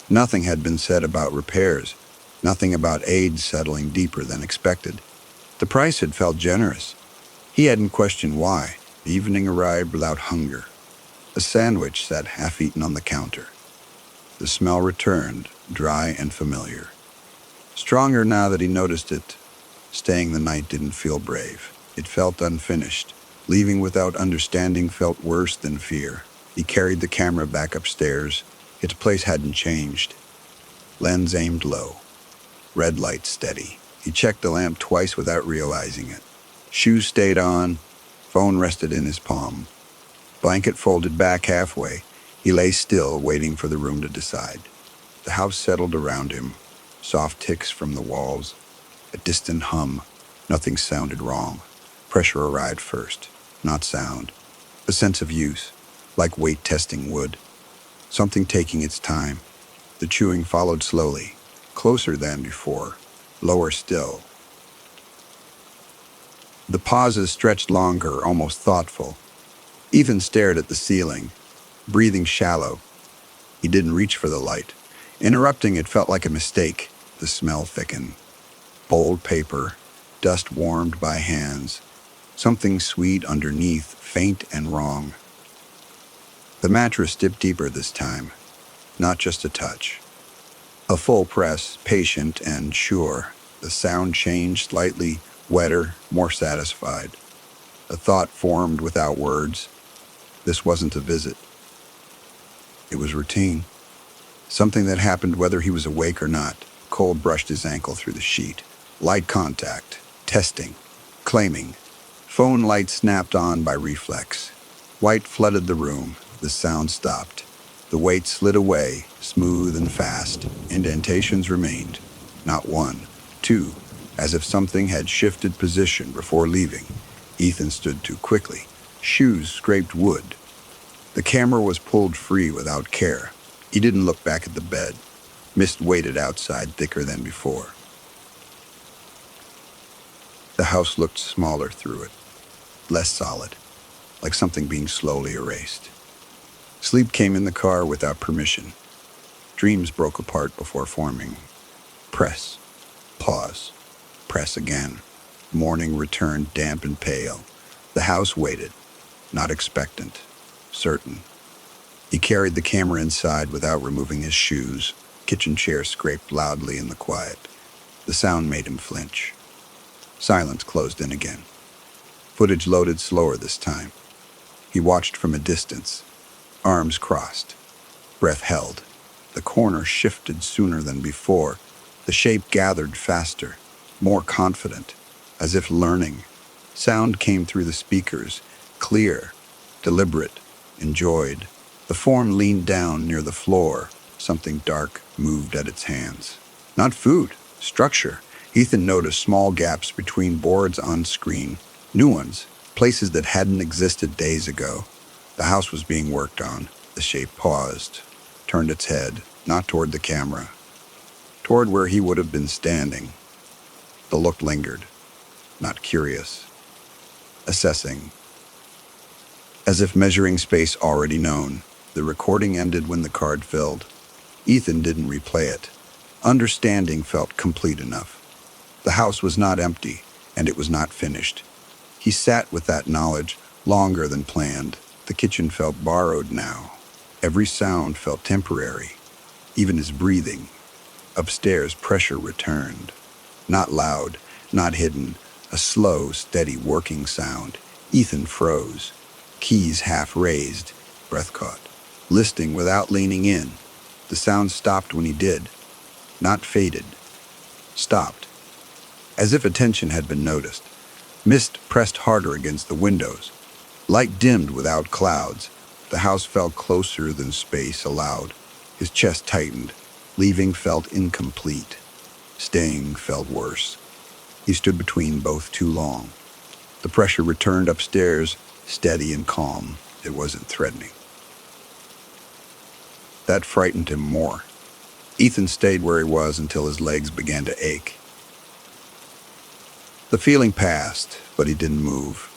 Nothing had been said about repairs, nothing about aid settling deeper than expected. The price had felt generous. He hadn't questioned why. The evening arrived without hunger. A sandwich sat half-eaten on the counter. The smell returned, dry and familiar. Stronger now that he noticed it. Staying the night didn't feel brave. It felt unfinished. Leaving without understanding felt worse than fear. He carried the camera back upstairs. Its place hadn't changed. Lens aimed low. Red light steady. He checked the lamp twice without realizing it. Shoes stayed on. Phone rested in his palm. Blanket folded back halfway. He lay still, waiting for the room to decide. The house settled around him. Soft ticks from the walls. A distant hum. Nothing sounded wrong. Pressure arrived first, not sound. A sense of use, like weight testing wood. Something taking its time. The chewing followed slowly, closer than before, lower still. The pauses stretched longer, almost thoughtful. Ethan stared at the ceiling, breathing shallow. He didn't reach for the light. Interrupting it felt like a mistake. The smell thickened. Bold paper, dust warmed by hands. Something sweet underneath, faint and wrong. The mattress dipped deeper this time, not just a touch. A full press, patient and sure. The sound changed slightly, wetter, more satisfied. A thought formed without words. This wasn't a visit. It was routine. Something that happened whether he was awake or not. Cold brushed his ankle through the sheet. Light contact. Testing. Claiming. Phone light snapped on by reflex. White flooded the room. The sound stopped. The weight slid away, smooth and fast. Indentations remained. Not one, two, as if something had shifted position before leaving. Ethan stood too quickly. Shoes scraped wood. The camera was pulled free without care. He didn't look back at the bed. Mist waited outside thicker than before. The house looked smaller through it, less solid, like something being slowly erased. Sleep came in the car without permission. Dreams broke apart before forming. Press. Pause. Press again. Morning returned damp and pale. The house waited, not expectant, certain. He carried the camera inside without removing his shoes. Kitchen chair scraped loudly in the quiet. The sound made him flinch. Silence closed in again. Footage loaded slower this time. He watched from a distance. Arms crossed. Breath held. The corner shifted sooner than before. The shape gathered faster, more confident, as if learning. Sound came through the speakers, clear, deliberate, enjoyed. The form leaned down near the floor. Something dark moved at its hands. Not food, structure. Ethan noticed small gaps between boards on screen, new ones, places that hadn't existed days ago. The house was being worked on. The shape paused, turned its head, not toward the camera, toward where he would have been standing. The look lingered, not curious, assessing, as if measuring space already known. The recording ended when the card filled. Ethan didn't replay it. Understanding felt complete enough. The house was not empty, and it was not finished. He sat with that knowledge longer than planned. The kitchen felt borrowed now. Every sound felt temporary, even his breathing. Upstairs, pressure returned. Not loud, not hidden, a slow, steady working sound. Ethan froze, keys half raised, breath caught. Listening without leaning in. The sound stopped when he did. Not faded. Stopped. As if attention had been noticed. Mist pressed harder against the windows. Light dimmed without clouds. The house felt closer than space allowed. His chest tightened. Leaving felt incomplete. Staying felt worse. He stood between both too long. The pressure returned upstairs, steady and calm. It wasn't threatening. That frightened him more. Ethan stayed where he was until his legs began to ache. The feeling passed, but he didn't move.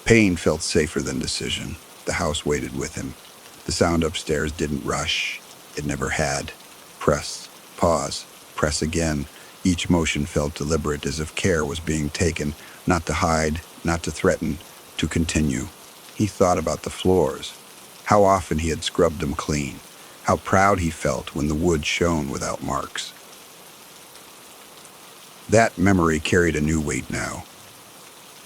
Pain felt safer than decision. The house waited with him. The sound upstairs didn't rush. It never had. Press, pause, press again. Each motion felt deliberate, as if care was being taken, not to hide, not to threaten, to continue. He thought about the floors, how often he had scrubbed them clean, how proud he felt when the wood shone without marks. That memory carried a new weight now.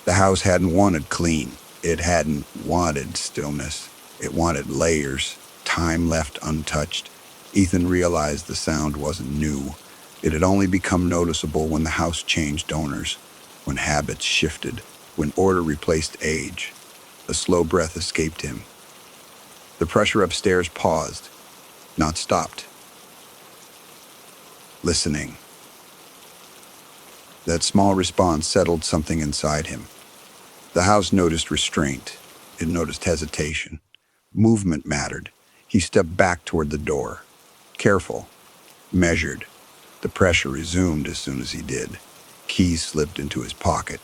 The house hadn't wanted clean. It hadn't wanted stillness. It wanted layers, time left untouched. Ethan realized the sound wasn't new. It had only become noticeable when the house changed owners, when habits shifted, when order replaced age. A slow breath escaped him. The pressure upstairs paused, not stopped. Listening. That small response settled something inside him. The house noticed restraint. It noticed hesitation. Movement mattered. He stepped back toward the door. Careful. Measured. The pressure resumed as soon as he did. Keys slipped into his pocket.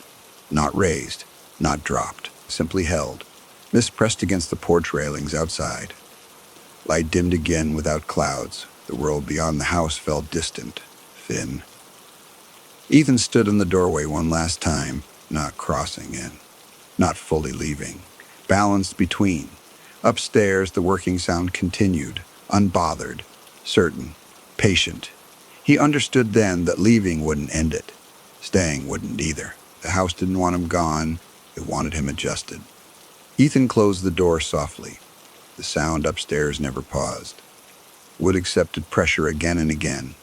Not raised. Not dropped. Simply held. Mist pressed against the porch railings outside. Light dimmed again without clouds. The world beyond the house felt distant, thin. Ethan stood in the doorway one last time, not crossing in, not fully leaving, balanced between. Upstairs, the working sound continued, unbothered, certain, patient. He understood then that leaving wouldn't end it. Staying wouldn't either. The house didn't want him gone. It wanted him adjusted. Ethan closed the door softly. The sound upstairs never paused. Wood accepted pressure again and again.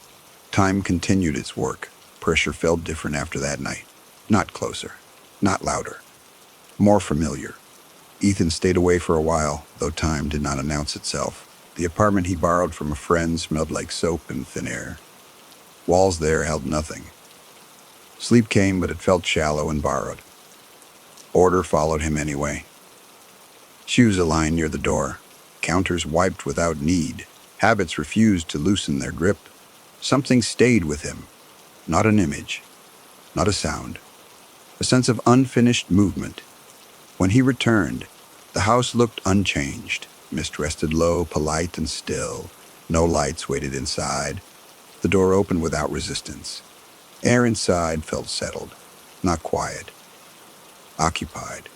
Time continued its work. Pressure felt different after that night. Not closer. Not louder. More familiar. Ethan stayed away for a while, though time did not announce itself. The apartment he borrowed from a friend smelled like soap and thin air. Walls there held nothing. Sleep came, but it felt shallow and borrowed. Order followed him anyway. Shoes aligned near the door. Counters wiped without need. Habits refused to loosen their grip. Something stayed with him. Not an image. Not a sound. A sense of unfinished movement. When he returned, the house looked unchanged. Mist rested low, polite and still. No lights waited inside. The door opened without resistance. Air inside felt settled, not quiet. Occupied.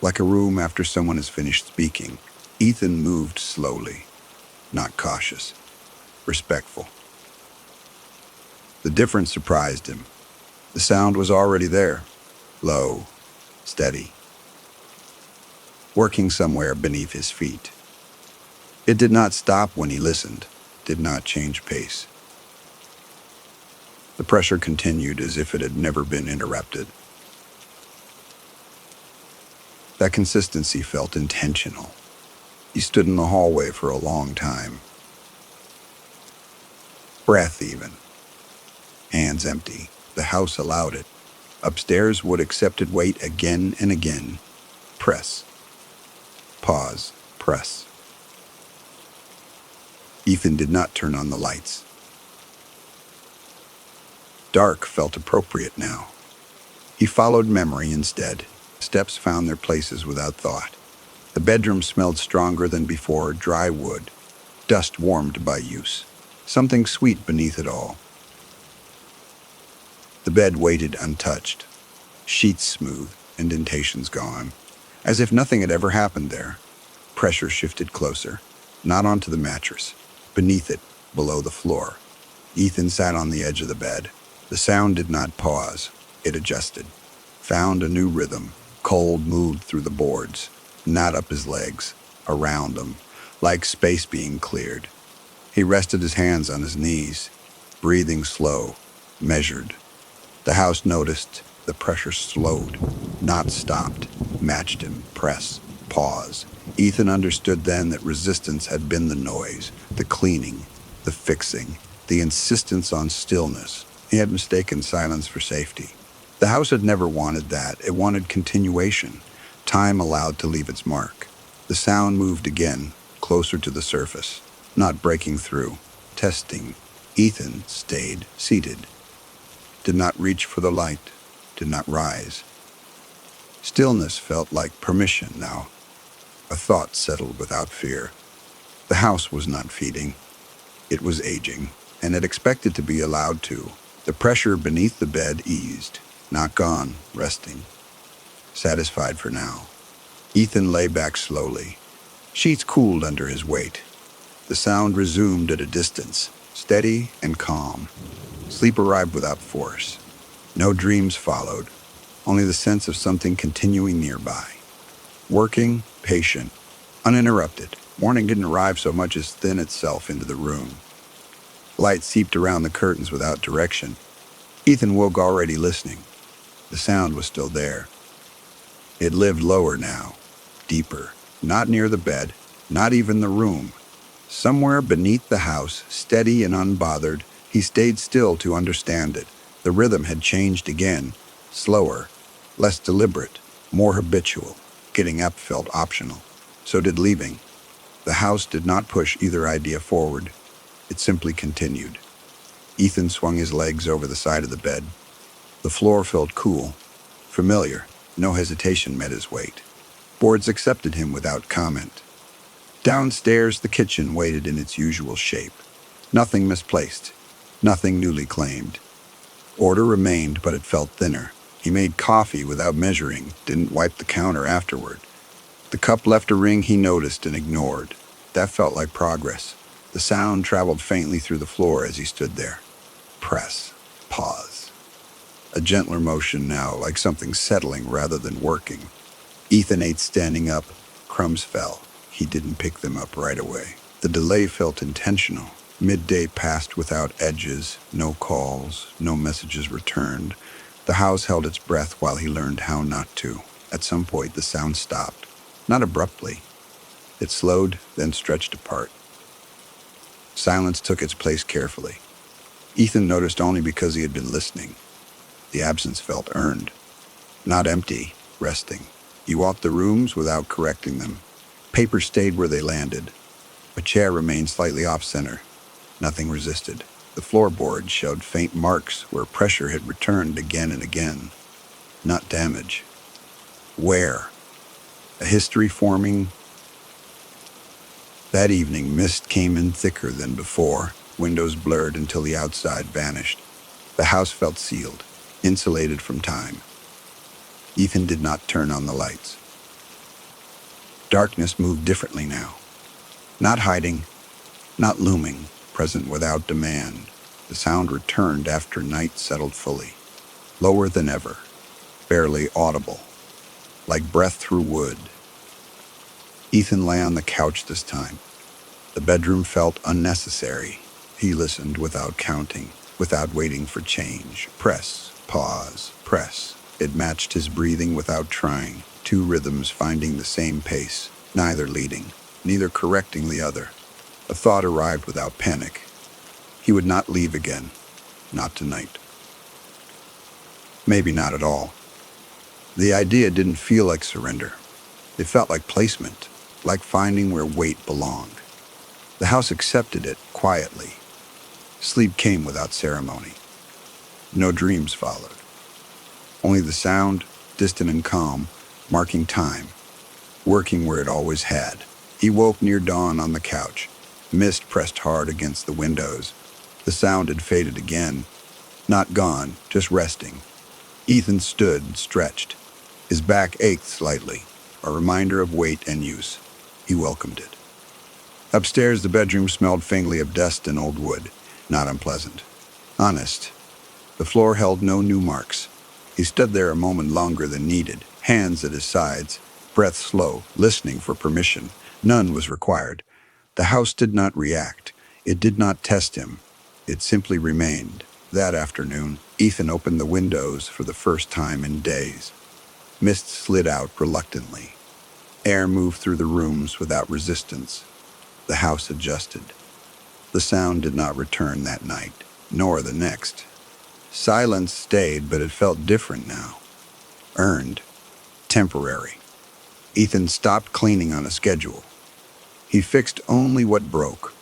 Like a room after someone has finished speaking. Ethan moved slowly, not cautious, respectful. The difference surprised him. The sound was already there, low, steady, working somewhere beneath his feet. It did not stop when he listened, did not change pace. The pressure continued as if it had never been interrupted. That consistency felt intentional. He stood in the hallway for a long time. Breath even. Hands empty. The house allowed it. Upstairs, Wood accepted weight again and again. Press. Pause. Press. Ethan did not turn on the lights. Dark felt appropriate now. He followed memory instead. Steps found their places without thought. The bedroom smelled stronger than before, dry wood, dust warmed by use. Something sweet beneath it all. The bed waited untouched. Sheets smooth, indentations gone. As if nothing had ever happened there. Pressure shifted closer, not onto the mattress, beneath it, below the floor. Ethan sat on the edge of the bed. The sound did not pause. It adjusted, found a new rhythm. Cold moved through the boards, not up his legs, around them, like space being cleared. He rested his hands on his knees, breathing slow, measured. The house noticed. The pressure slowed, not stopped, matched him, press, pause. Ethan understood then that resistance had been the noise, the cleaning, the fixing, the insistence on stillness. He had mistaken silence for safety. The house had never wanted that. It wanted continuation, time allowed to leave its mark. The sound moved again, closer to the surface, not breaking through, testing. Ethan stayed seated, did not reach for the light, did not rise. Stillness felt like permission now. A thought settled without fear. The house was not feeding. It was aging, and it expected to be allowed to. The pressure beneath the bed eased. Not gone, resting. Satisfied for now. Ethan lay back slowly. Sheets cooled under his weight. The sound resumed at a distance, steady and calm. Sleep arrived without force. No dreams followed, only the sense of something continuing nearby. Working, patient, uninterrupted. Morning didn't arrive so much as thin itself into the room. Light seeped around the curtains without direction. Ethan woke already listening. The sound was still there. It lived lower now, deeper, not near the bed, not even the room. Somewhere beneath the house, steady and unbothered, he stayed still to understand it. The rhythm had changed again, slower, less deliberate, more habitual. Getting up felt optional. So did leaving. The house did not push either idea forward. It simply continued. Ethan swung his legs over the side of the bed. The floor felt cool, familiar. No hesitation met his weight. Boards accepted him without comment. Downstairs, the kitchen waited in its usual shape. Nothing misplaced, nothing newly claimed. Order remained, but it felt thinner. He made coffee without measuring, didn't wipe the counter afterward. The cup left a ring he noticed and ignored. That felt like progress. The sound traveled faintly through the floor as he stood there. Press. Pause. A gentler motion now, like something settling rather than working. Ethan ate standing up. Crumbs fell. He didn't pick them up right away. The delay felt intentional. Midday passed without edges, no calls, no messages returned. The house held its breath while he learned how not to. At some point, the sound stopped. Not abruptly. It slowed, then stretched apart. Silence took its place carefully. Ethan noticed only because he had been listening. The absence felt earned. Not empty, resting. He walked the rooms without correcting them. Papers stayed where they landed. A chair remained slightly off-center. Nothing resisted. The floorboard showed faint marks where pressure had returned again and again. Not damage. Where? A history forming. That evening, mist came in thicker than before. Windows blurred until the outside vanished. The house felt sealed, insulated from time. Ethan did not turn on the lights. Darkness moved differently now. Not hiding, not looming, present without demand. The sound returned after night settled fully. Lower than ever, barely audible, like breath through wood. Ethan lay on the couch this time. The bedroom felt unnecessary. He listened without counting, without waiting for change. Press, pause, press. It matched his breathing without trying. Two rhythms finding the same pace, neither leading, neither correcting the other. A thought arrived without panic. He would not leave again. Not tonight. Maybe not at all. The idea didn't feel like surrender. It felt like placement, like finding where weight belonged. The house accepted it quietly. Sleep came without ceremony. No dreams followed. Only the sound, distant and calm, marking time, working where it always had. He woke near dawn on the couch. Mist pressed hard against the windows. The sound had faded again. Not gone, just resting. Ethan stood, stretched. His back ached slightly, a reminder of weight and use. He welcomed it. Upstairs, the bedroom smelled faintly of dust and old wood. Not unpleasant. Honest. The floor held no new marks. He stood there a moment longer than needed, hands at his sides, breath slow, listening for permission. None was required. The house did not react. It did not test him. It simply remained. That afternoon, Ethan opened the windows for the first time in days. Mist slid out reluctantly. Air moved through the rooms without resistance. The house adjusted. The sound did not return that night, nor the next. Silence stayed, but it felt different now. Earned. Temporary. Ethan stopped cleaning on a schedule. He fixed only what broke.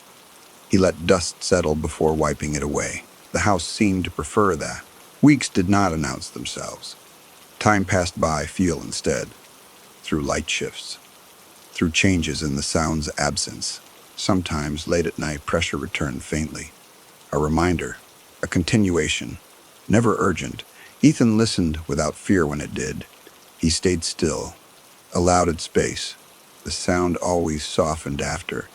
He let dust settle before wiping it away. The house seemed to prefer that. Weeks did not announce themselves. Time passed by, feel instead. Through light shifts. Through changes in the sound's absence. Sometimes, late at night, pressure returned faintly. A reminder. A continuation. Never urgent. Ethan listened without fear when it did. He stayed still. Allowed its space. The sound always softened after.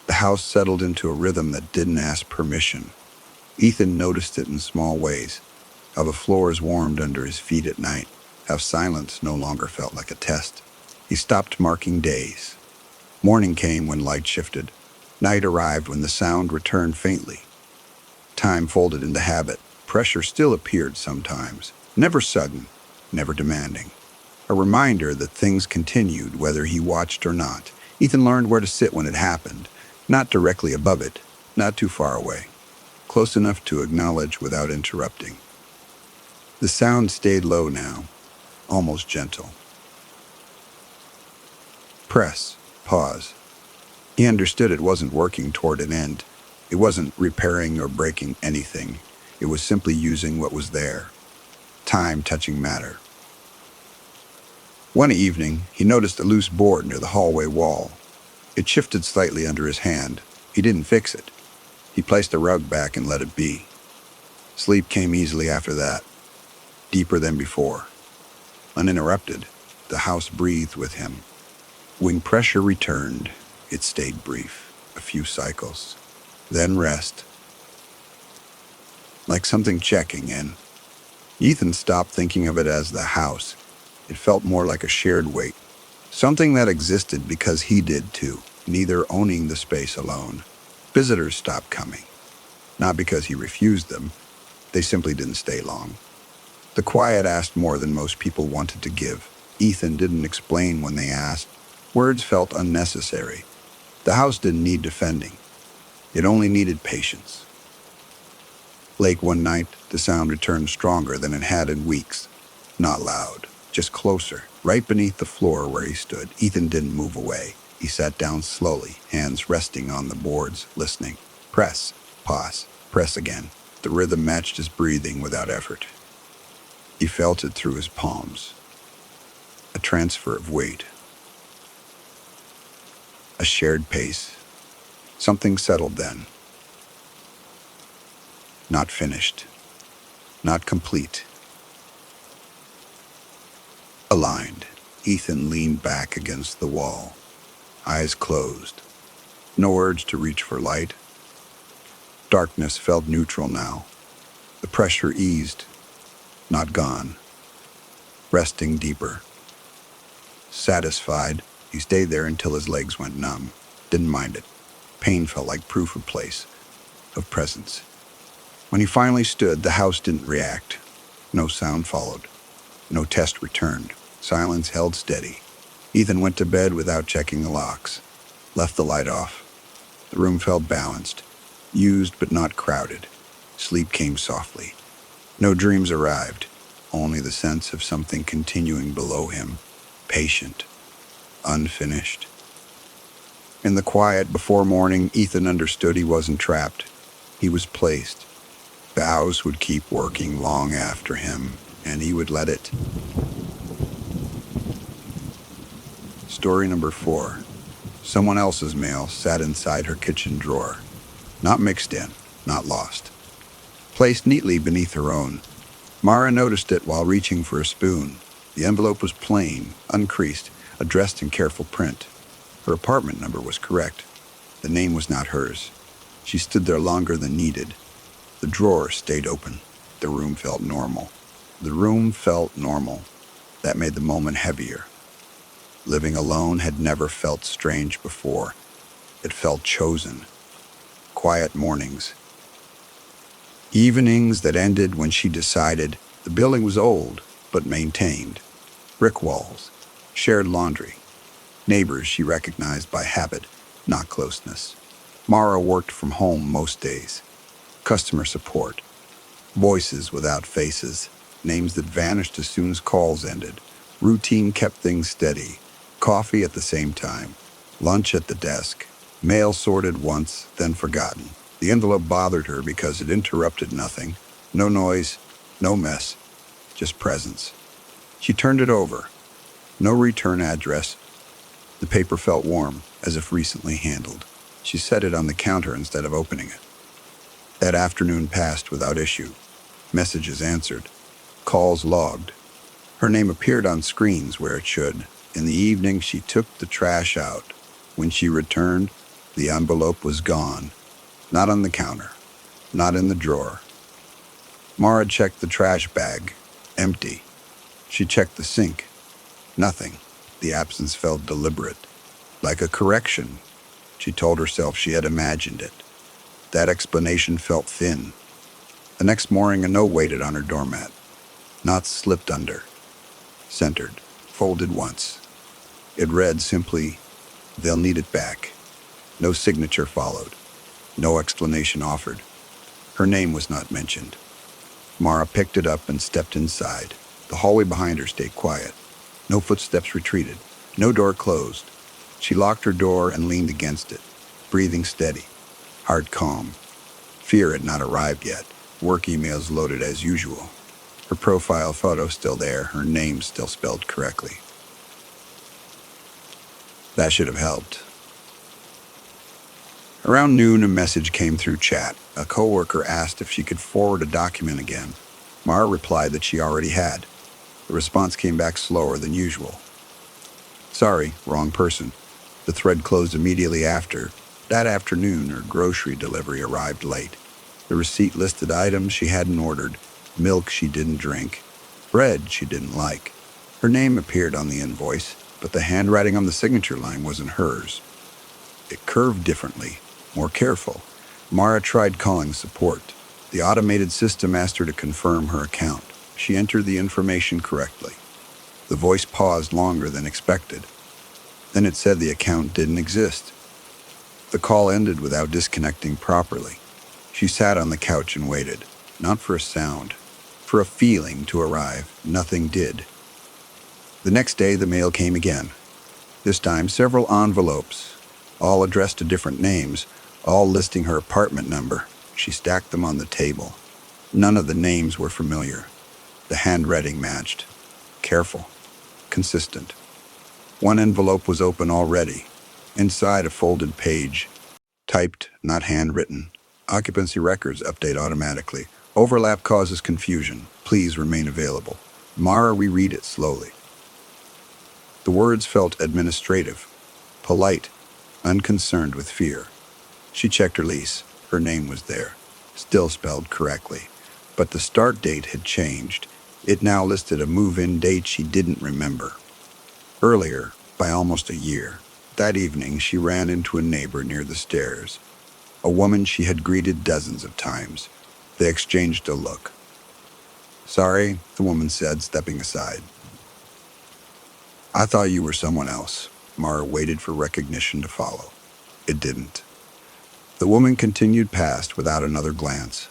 The house settled into a rhythm that didn't ask permission. Ethan noticed it in small ways. How the floors warmed under his feet at night. How silence no longer felt like a test. He stopped marking days. Morning came when light shifted. Night arrived when the sound returned faintly. Time folded into habit. Pressure still appeared sometimes. Never sudden, never demanding. A reminder that things continued whether he watched or not. Ethan learned where to sit when it happened. Not directly above it, not too far away. Close enough to acknowledge without interrupting. The sound stayed low now, almost gentle. Press. Pause. He understood it wasn't working toward an end. It wasn't repairing or breaking anything. It was simply using what was there. Time touching matter. One evening, he noticed a loose board near the hallway wall. It shifted slightly under his hand. He didn't fix it. He placed the rug back and let it be. Sleep came easily after that, deeper than before. Uninterrupted, the house breathed with him. When pressure returned, it stayed brief, a few cycles. Then rest, like something checking in. Ethan stopped thinking of it as the house. It felt more like a shared weight, something that existed because he did too, neither owning the space alone. Visitors stopped coming, not because he refused them, they simply didn't stay long. The quiet asked more than most people wanted to give. Ethan didn't explain when they asked. Words felt unnecessary. The house didn't need defending. It only needed patience. Late one night, the sound returned stronger than it had in weeks. Not loud, just closer, right beneath the floor where he stood. Ethan didn't move away. He sat down slowly, hands resting on the boards, listening. Press, pause, press again. The rhythm matched his breathing without effort. He felt it through his palms. A transfer of weight. A shared pace. Something settled then. Not finished. Not complete. Aligned. Ethan leaned back against the wall, eyes closed. No urge to reach for light. Darkness felt neutral now. The pressure eased, not gone. Resting deeper. Satisfied, he stayed there until his legs went numb. Didn't mind it. Pain felt like proof of place, of presence. When he finally stood, the house didn't react. No sound followed. No test returned. Silence held steady. Ethan went to bed without checking the locks. Left the light off. The room felt balanced. Used but not crowded. Sleep came softly. No dreams arrived. Only the sense of something continuing below him. Patient. Unfinished. In the quiet before morning, Ethan understood he wasn't trapped. He was placed. The house would keep working long after him, and he would let it. Story number 4. Someone else's mail sat inside her kitchen drawer. Not mixed in, not lost. Placed neatly beneath her own. Mara noticed it while reaching for a spoon. The envelope was plain, uncreased, addressed in careful print. Her apartment number was correct. The name was not hers. She stood there longer than needed. The drawer stayed open. The room felt normal. The room felt normal. That made the moment heavier. Living alone had never felt strange before. It felt chosen. Quiet mornings. Evenings that ended when she decided the building was old, but maintained. Brick walls. Shared laundry. Neighbors she recognized by habit, not closeness. Mara worked from home most days. Customer support. Voices without faces. Names that vanished as soon as calls ended. Routine kept things steady. Coffee at the same time. Lunch at the desk. Mail sorted once, then forgotten. The envelope bothered her because it interrupted nothing. No noise, no mess, just presence. She turned it over. No return address. The paper felt warm, as if recently handled. She set it on the counter instead of opening it. That afternoon passed without issue. Messages answered. Calls logged. Her name appeared on screens where it should. In the evening, she took the trash out. When she returned, the envelope was gone. Not on the counter. Not in the drawer. Mara checked the trash bag. Empty. She checked the sink. Nothing. The absence felt deliberate. Like a correction. She told herself she had imagined it. That explanation felt thin. The next morning, a note waited on her doormat. Not slipped under. Centered. Folded once. It read simply, "They'll need it back." No signature followed. No explanation offered. Her name was not mentioned. Mara picked it up and stepped inside. The hallway behind her stayed quiet. No footsteps retreated. No door closed. She locked her door and leaned against it, breathing steady, heart calm. Fear had not arrived yet. Work emails loaded as usual. Her profile photo still there, her name still spelled correctly. That should have helped. Around noon, a message came through chat. A coworker asked if she could forward a document again. Mara replied that she already had. The response came back slower than usual. Sorry, wrong person. The thread closed immediately after. That afternoon, her grocery delivery arrived late. The receipt listed items she hadn't ordered, milk she didn't drink, bread she didn't like. Her name appeared on the invoice, but the handwriting on the signature line wasn't hers. It curved differently, more careful. Mara tried calling support. The automated system asked her to confirm her account. She entered the information correctly. The voice paused longer than expected. Then it said the account didn't exist. The call ended without disconnecting properly. She sat on the couch and waited, not for a sound, for a feeling to arrive. Nothing did. The next day, the mail came again. This time, several envelopes, all addressed to different names, all listing her apartment number. She stacked them on the table. None of the names were familiar. The handwriting matched. Careful. Consistent. One envelope was open already. Inside, a folded page. Typed, not handwritten. Occupancy records update automatically. Overlap causes confusion. Please remain available. Mara reread it slowly. The words felt administrative, polite, unconcerned with fear. She checked her lease. Her name was there, still spelled correctly. But the start date had changed. It now listed a move-in date she didn't remember. Earlier, by almost a year. That evening, she ran into a neighbor near the stairs. A woman she had greeted dozens of times. They exchanged a look. Sorry, the woman said, stepping aside. I thought you were someone else. Mara waited for recognition to follow. It didn't. The woman continued past without another glance.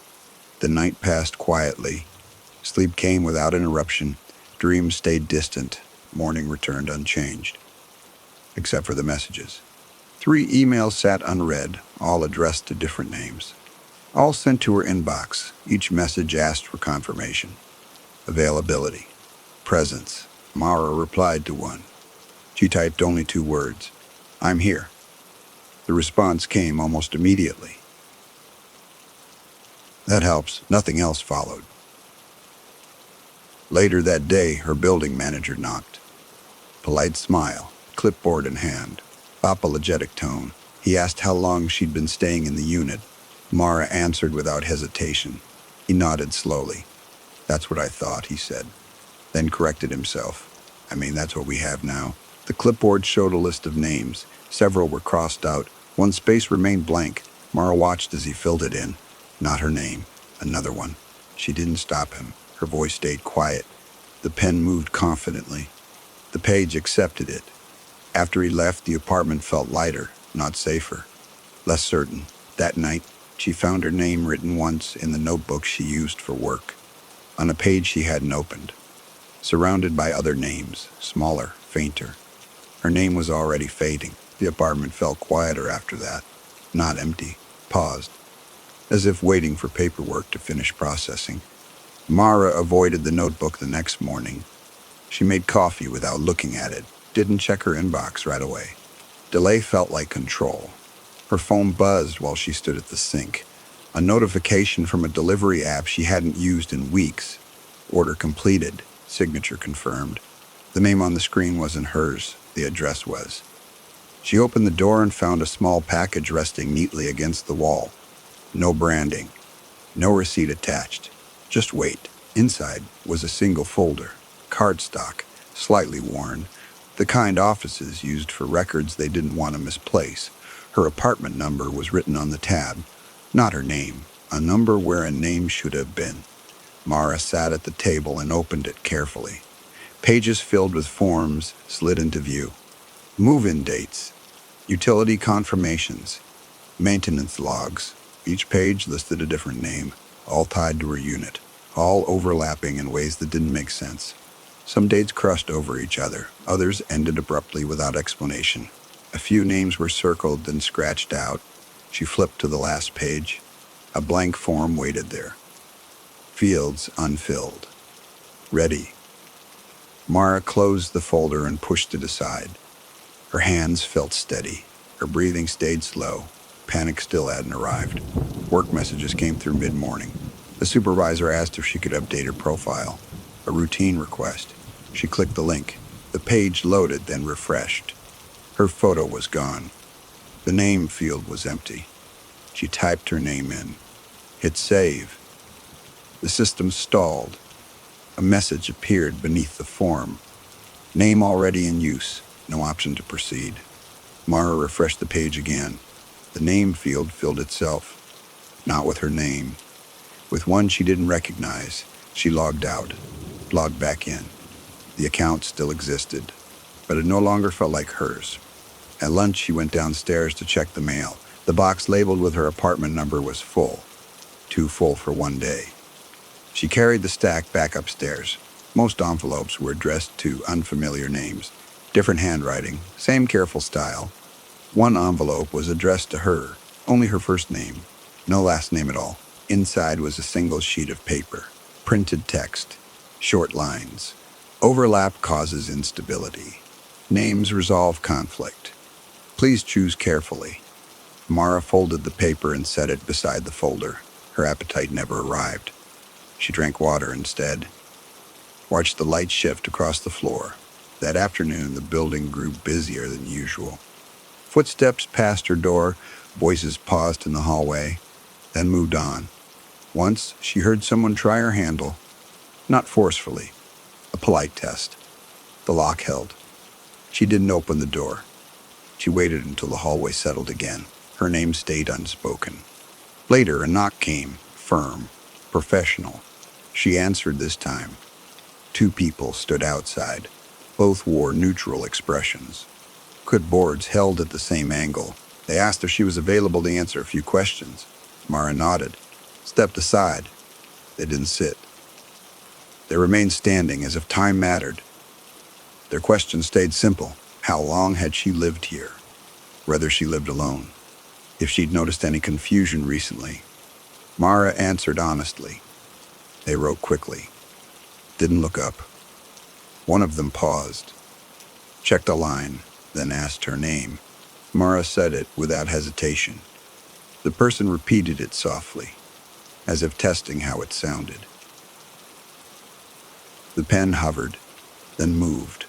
The night passed quietly. Sleep came without interruption. Dreams stayed distant. Morning returned unchanged. Except for the messages. 3 emails sat unread, all addressed to different names. All sent to her inbox. Each message asked for confirmation. Availability. Presence. Mara replied to one. She typed only 2 words. I'm here. The response came almost immediately. That helps. Nothing else followed. Later that day, her building manager knocked. Polite smile, clipboard in hand, apologetic tone. He asked how long she'd been staying in the unit. Mara answered without hesitation. He nodded slowly. That's what I thought, he said. Then corrected himself. I mean, that's what we have now. The clipboard showed a list of names. Several were crossed out. One space remained blank. Mara watched as he filled it in. Not her name. Another one. She didn't stop him. Her voice stayed quiet. The pen moved confidently. The page accepted it. After he left, the apartment felt lighter, not safer, less certain. That night, she found her name written once in the notebook she used for work, on a page she hadn't opened, surrounded by other names, smaller, fainter. Her name was already fading. The apartment felt quieter after that, not empty, paused, as if waiting for paperwork to finish processing. Mara avoided the notebook the next morning. She made coffee without looking at it, didn't check her inbox right away. Delay felt like control. Her phone buzzed while she stood at the sink. A notification from a delivery app she hadn't used in weeks. Order completed, signature confirmed. The name on the screen wasn't hers, the address was. She opened the door and found a small package resting neatly against the wall. No branding, no receipt attached, just weight. Inside was a single folder, cardstock, slightly worn, the kind offices used for records they didn't want to misplace. Her apartment number was written on the tab, not her name, a number where a name should have been. Mara sat at the table and opened it carefully. Pages filled with forms slid into view. Move-in dates, utility confirmations, maintenance logs. Each page listed a different name, all tied to her unit, all overlapping in ways that didn't make sense. Some dates crossed over each other, others ended abruptly without explanation. A few names were circled, then scratched out. She flipped to the last page. A blank form waited there. Fields unfilled. Ready. Mara closed the folder and pushed it aside. Her hands felt steady. Her breathing stayed slow. Panic still hadn't arrived. Work messages came through mid-morning. The supervisor asked if she could update her profile. A routine request. She clicked the link. The page loaded, then refreshed. Her photo was gone. The name field was empty. She typed her name in. Hit save. The system stalled. A message appeared beneath the form. Name already in use. No option to proceed. Mara refreshed the page again. The name field filled itself. Not with her name. With one she didn't recognize. She logged out. Logged back in. The account still existed, but it no longer felt like hers. At lunch, she went downstairs to check the mail. The box labeled with her apartment number was full. Too full for one day. She carried the stack back upstairs. Most envelopes were addressed to unfamiliar names. Different handwriting, same careful style. One envelope was addressed to her, only her first name. No last name at all. Inside was a single sheet of paper. Printed text. Short lines. Overlap causes instability. Names resolve conflict. Please choose carefully. Mara folded the paper and set it beside the folder. Her appetite never arrived. She drank water instead. Watched the light shift across the floor. That afternoon, the building grew busier than usual. Footsteps passed her door, voices paused in the hallway, then moved on. Once, she heard someone try her handle. Not forcefully. A polite test. The lock held. She didn't open the door. She waited until the hallway settled again. Her name stayed unspoken. Later, a knock came, firm, professional. She answered this time. Two people stood outside. Both wore neutral expressions. Good boards held at the same angle. They asked if she was available to answer a few questions. Mara nodded, stepped aside. They didn't sit. They remained standing as if time mattered. Their questions stayed simple. How long had she lived here? Whether she lived alone. If she'd noticed any confusion recently. Mara answered honestly. They wrote quickly. Didn't look up. One of them paused. Checked a line, then asked her name. Mara said it without hesitation. The person repeated it softly, as if testing how it sounded. The pen hovered, then moved,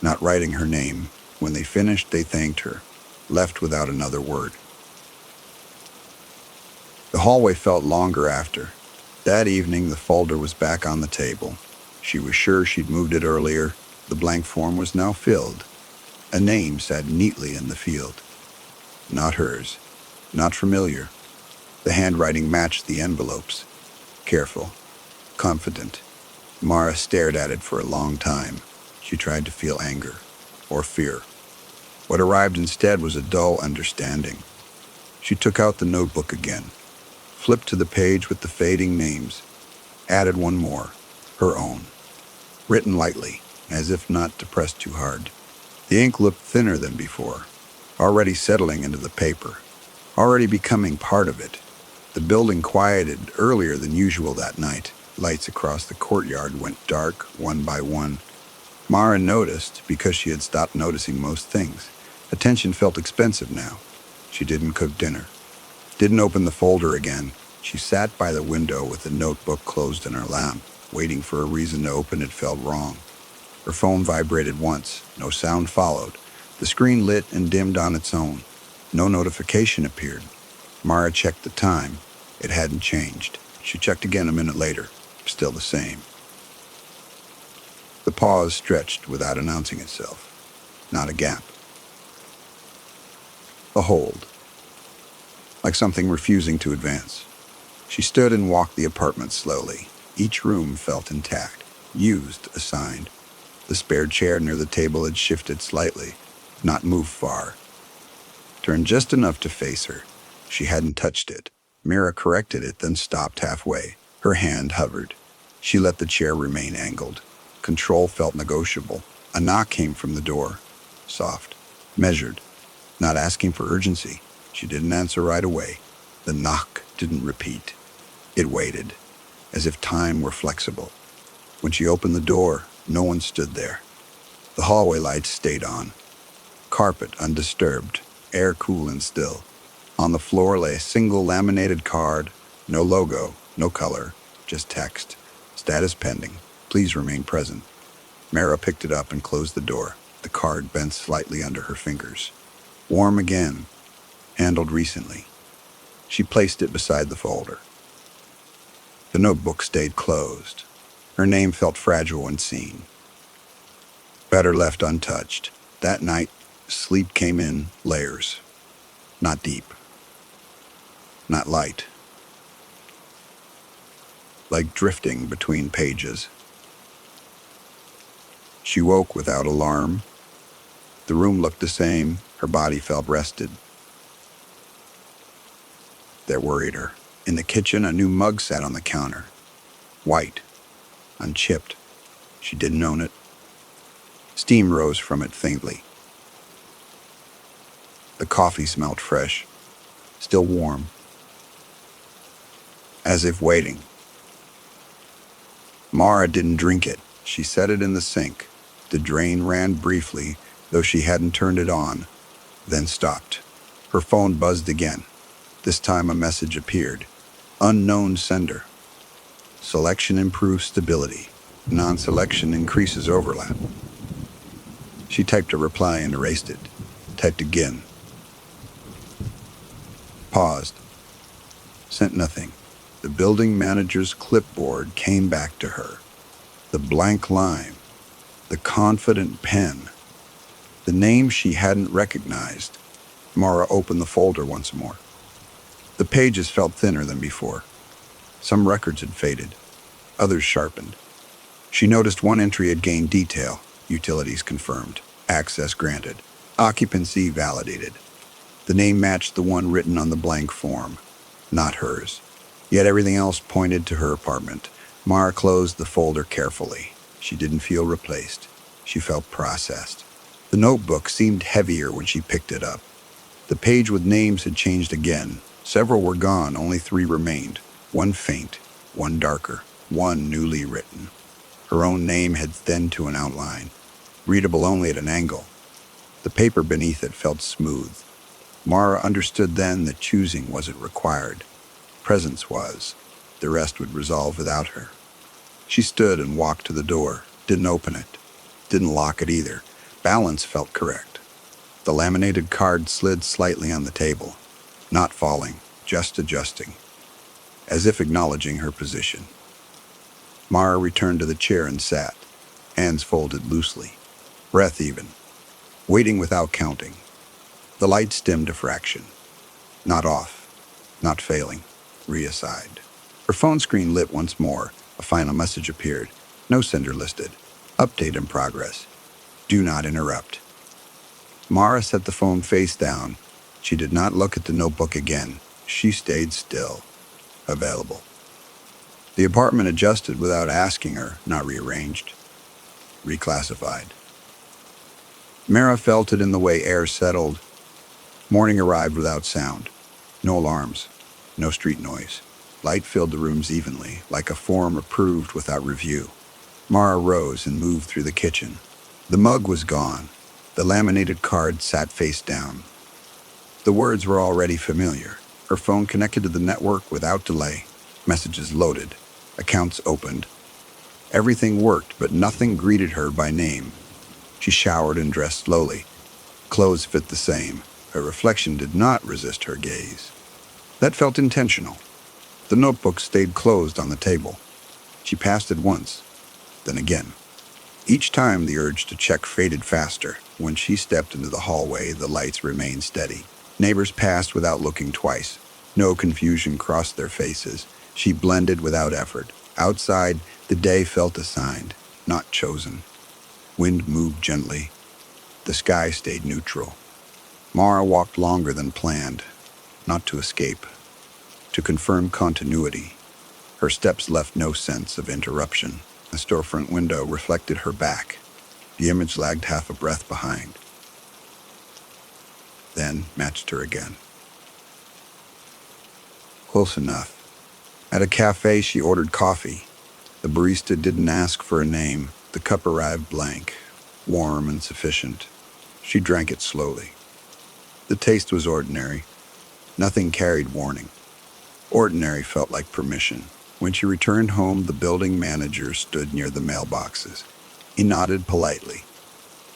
not writing her name. When they finished, they thanked her, left without another word. The hallway felt longer after. That evening, the folder was back on the table. She was sure she'd moved it earlier. The blank form was now filled. A name sat neatly in the field. Not hers. Not familiar. The handwriting matched the envelopes. Careful. Confident. Mara stared at it for a long time. She tried to feel anger. Or fear. What arrived instead was a dull understanding. She took out the notebook again. Flipped to the page with the fading names. Added one more. Her own. Written lightly, as if not to press too hard. The ink looked thinner than before. Already settling into the paper. Already becoming part of it. The building quieted earlier than usual that night. Lights across the courtyard went dark, one by one. Mara noticed because she had stopped noticing most things. Attention felt expensive now. She didn't cook dinner. Didn't open the folder again. She sat by the window with the notebook closed in her lap, waiting for a reason to open it felt wrong. Her phone vibrated once. No sound followed. The screen lit and dimmed on its own. No notification appeared. Mara checked the time. It hadn't changed. She checked again a minute later. Still the same. The pause stretched without announcing itself. Not a gap. A hold. Like something refusing to advance. She stood and walked the apartment slowly. Each room felt intact. Used, assigned. The spare chair near the table had shifted slightly. Not moved far. Turned just enough to face her. She hadn't touched it. Mira corrected it, then stopped halfway. Her hand hovered. She let the chair remain angled. Control felt negotiable. A knock came from the door. Soft. Measured. Not asking for urgency. She didn't answer right away. The knock didn't repeat. It waited, as if time were flexible. When she opened the door, no one stood there. The hallway lights stayed on. Carpet undisturbed, air cool and still. On the floor lay a single laminated card, no logo, no color, just text. Status pending. Please remain present. Mara picked it up and closed the door. The card bent slightly under her fingers. Warm again. Handled recently. She placed it beside the folder. The notebook stayed closed. Her name felt fragile and seen. Better left untouched. That night, sleep came in layers. Not deep. Not light. Like drifting between pages. She woke without alarm. The room looked the same. Her body felt rested. That worried her. In the kitchen, a new mug sat on the counter. White. Unchipped. She didn't own it. Steam rose from it faintly. The coffee smelled fresh. Still warm. As if waiting. Mara didn't drink it. She set it in the sink. The drain ran briefly, though she hadn't turned it on, then stopped. Her phone buzzed again. This time a message appeared. Unknown sender. Selection improves stability. Non-selection increases overlap. She typed a reply and erased it. Typed again. Paused. Sent nothing. The building manager's clipboard came back to her. The blank line. The confident pen. The name she hadn't recognized. Mara opened the folder once more. The pages felt thinner than before. Some records had faded. Others sharpened. She noticed one entry had gained detail. Utilities confirmed. Access granted. Occupancy validated. The name matched the one written on the blank form. Not hers. Yet everything else pointed to her apartment. Mara closed the folder carefully. She didn't feel replaced. She felt processed. The notebook seemed heavier when she picked it up. The page with names had changed again. Several were gone, only 3 remained. One faint, one darker, one newly written. Her own name had thinned to an outline, readable only at an angle. The paper beneath it felt smooth. Mara understood then that choosing wasn't required. Presence was. The rest would resolve without her. She stood and walked to the door, didn't open it, didn't lock it either. Balance felt correct. The laminated card slid slightly on the table, not falling, just adjusting, as if acknowledging her position. Mara returned to the chair and sat, hands folded loosely, breath even, waiting without counting. The lights dimmed a fraction. Not off, not failing, reassigned. Her phone screen lit once more. A final message appeared. No sender listed. Update in progress. Do not interrupt. Mara set the phone face down. She did not look at the notebook again. She stayed still. Available. The apartment adjusted without asking her, not rearranged. Reclassified. Mara felt it in the way air settled. Morning arrived without sound. No alarms. No street noise. Light filled the rooms evenly, like a form approved without review. Mara rose and moved through the kitchen. The mug was gone. The laminated card sat face down. The words were already familiar. Her phone connected to the network without delay. Messages loaded. Accounts opened. Everything worked, but nothing greeted her by name. She showered and dressed slowly. Clothes fit the same. Her reflection did not resist her gaze. That felt intentional. The notebook stayed closed on the table. She passed it once, then again. Each time the urge to check faded faster. When she stepped into the hallway, the lights remained steady. Neighbors passed without looking twice. No confusion crossed their faces. She blended without effort. Outside, the day felt assigned, not chosen. Wind moved gently. The sky stayed neutral. Mara walked longer than planned, not to escape, to confirm continuity. Her steps left no sense of interruption. A storefront window reflected her back. The image lagged half a breath behind, then matched her again. Close enough. At a cafe, she ordered coffee. The barista didn't ask for a name. The cup arrived blank, warm and sufficient. She drank it slowly. The taste was ordinary. Nothing carried warning. Ordinary felt like permission. When she returned home, the building manager stood near the mailboxes. He nodded politely,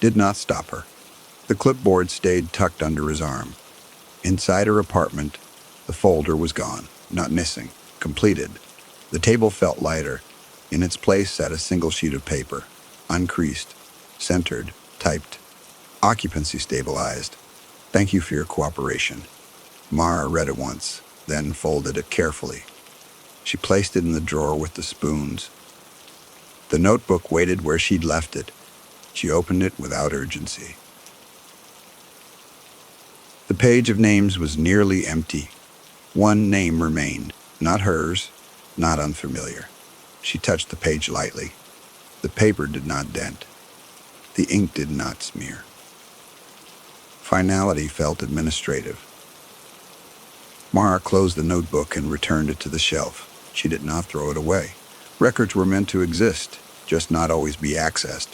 did not stop her. The clipboard stayed tucked under his arm. Inside her apartment, the folder was gone, not missing, completed. The table felt lighter. In its place sat a single sheet of paper, uncreased, centered, typed. Occupancy stabilized. Thank you for your cooperation. Mara read it once, then folded it carefully. She placed it in the drawer with the spoons. The notebook waited where she'd left it. She opened it without urgency. The page of names was nearly empty. One name remained, not hers, not unfamiliar. She touched the page lightly. The paper did not dent. The ink did not smear. Finality felt administrative. Mara closed the notebook and returned it to the shelf. She did not throw it away. Records were meant to exist, just not always be accessed.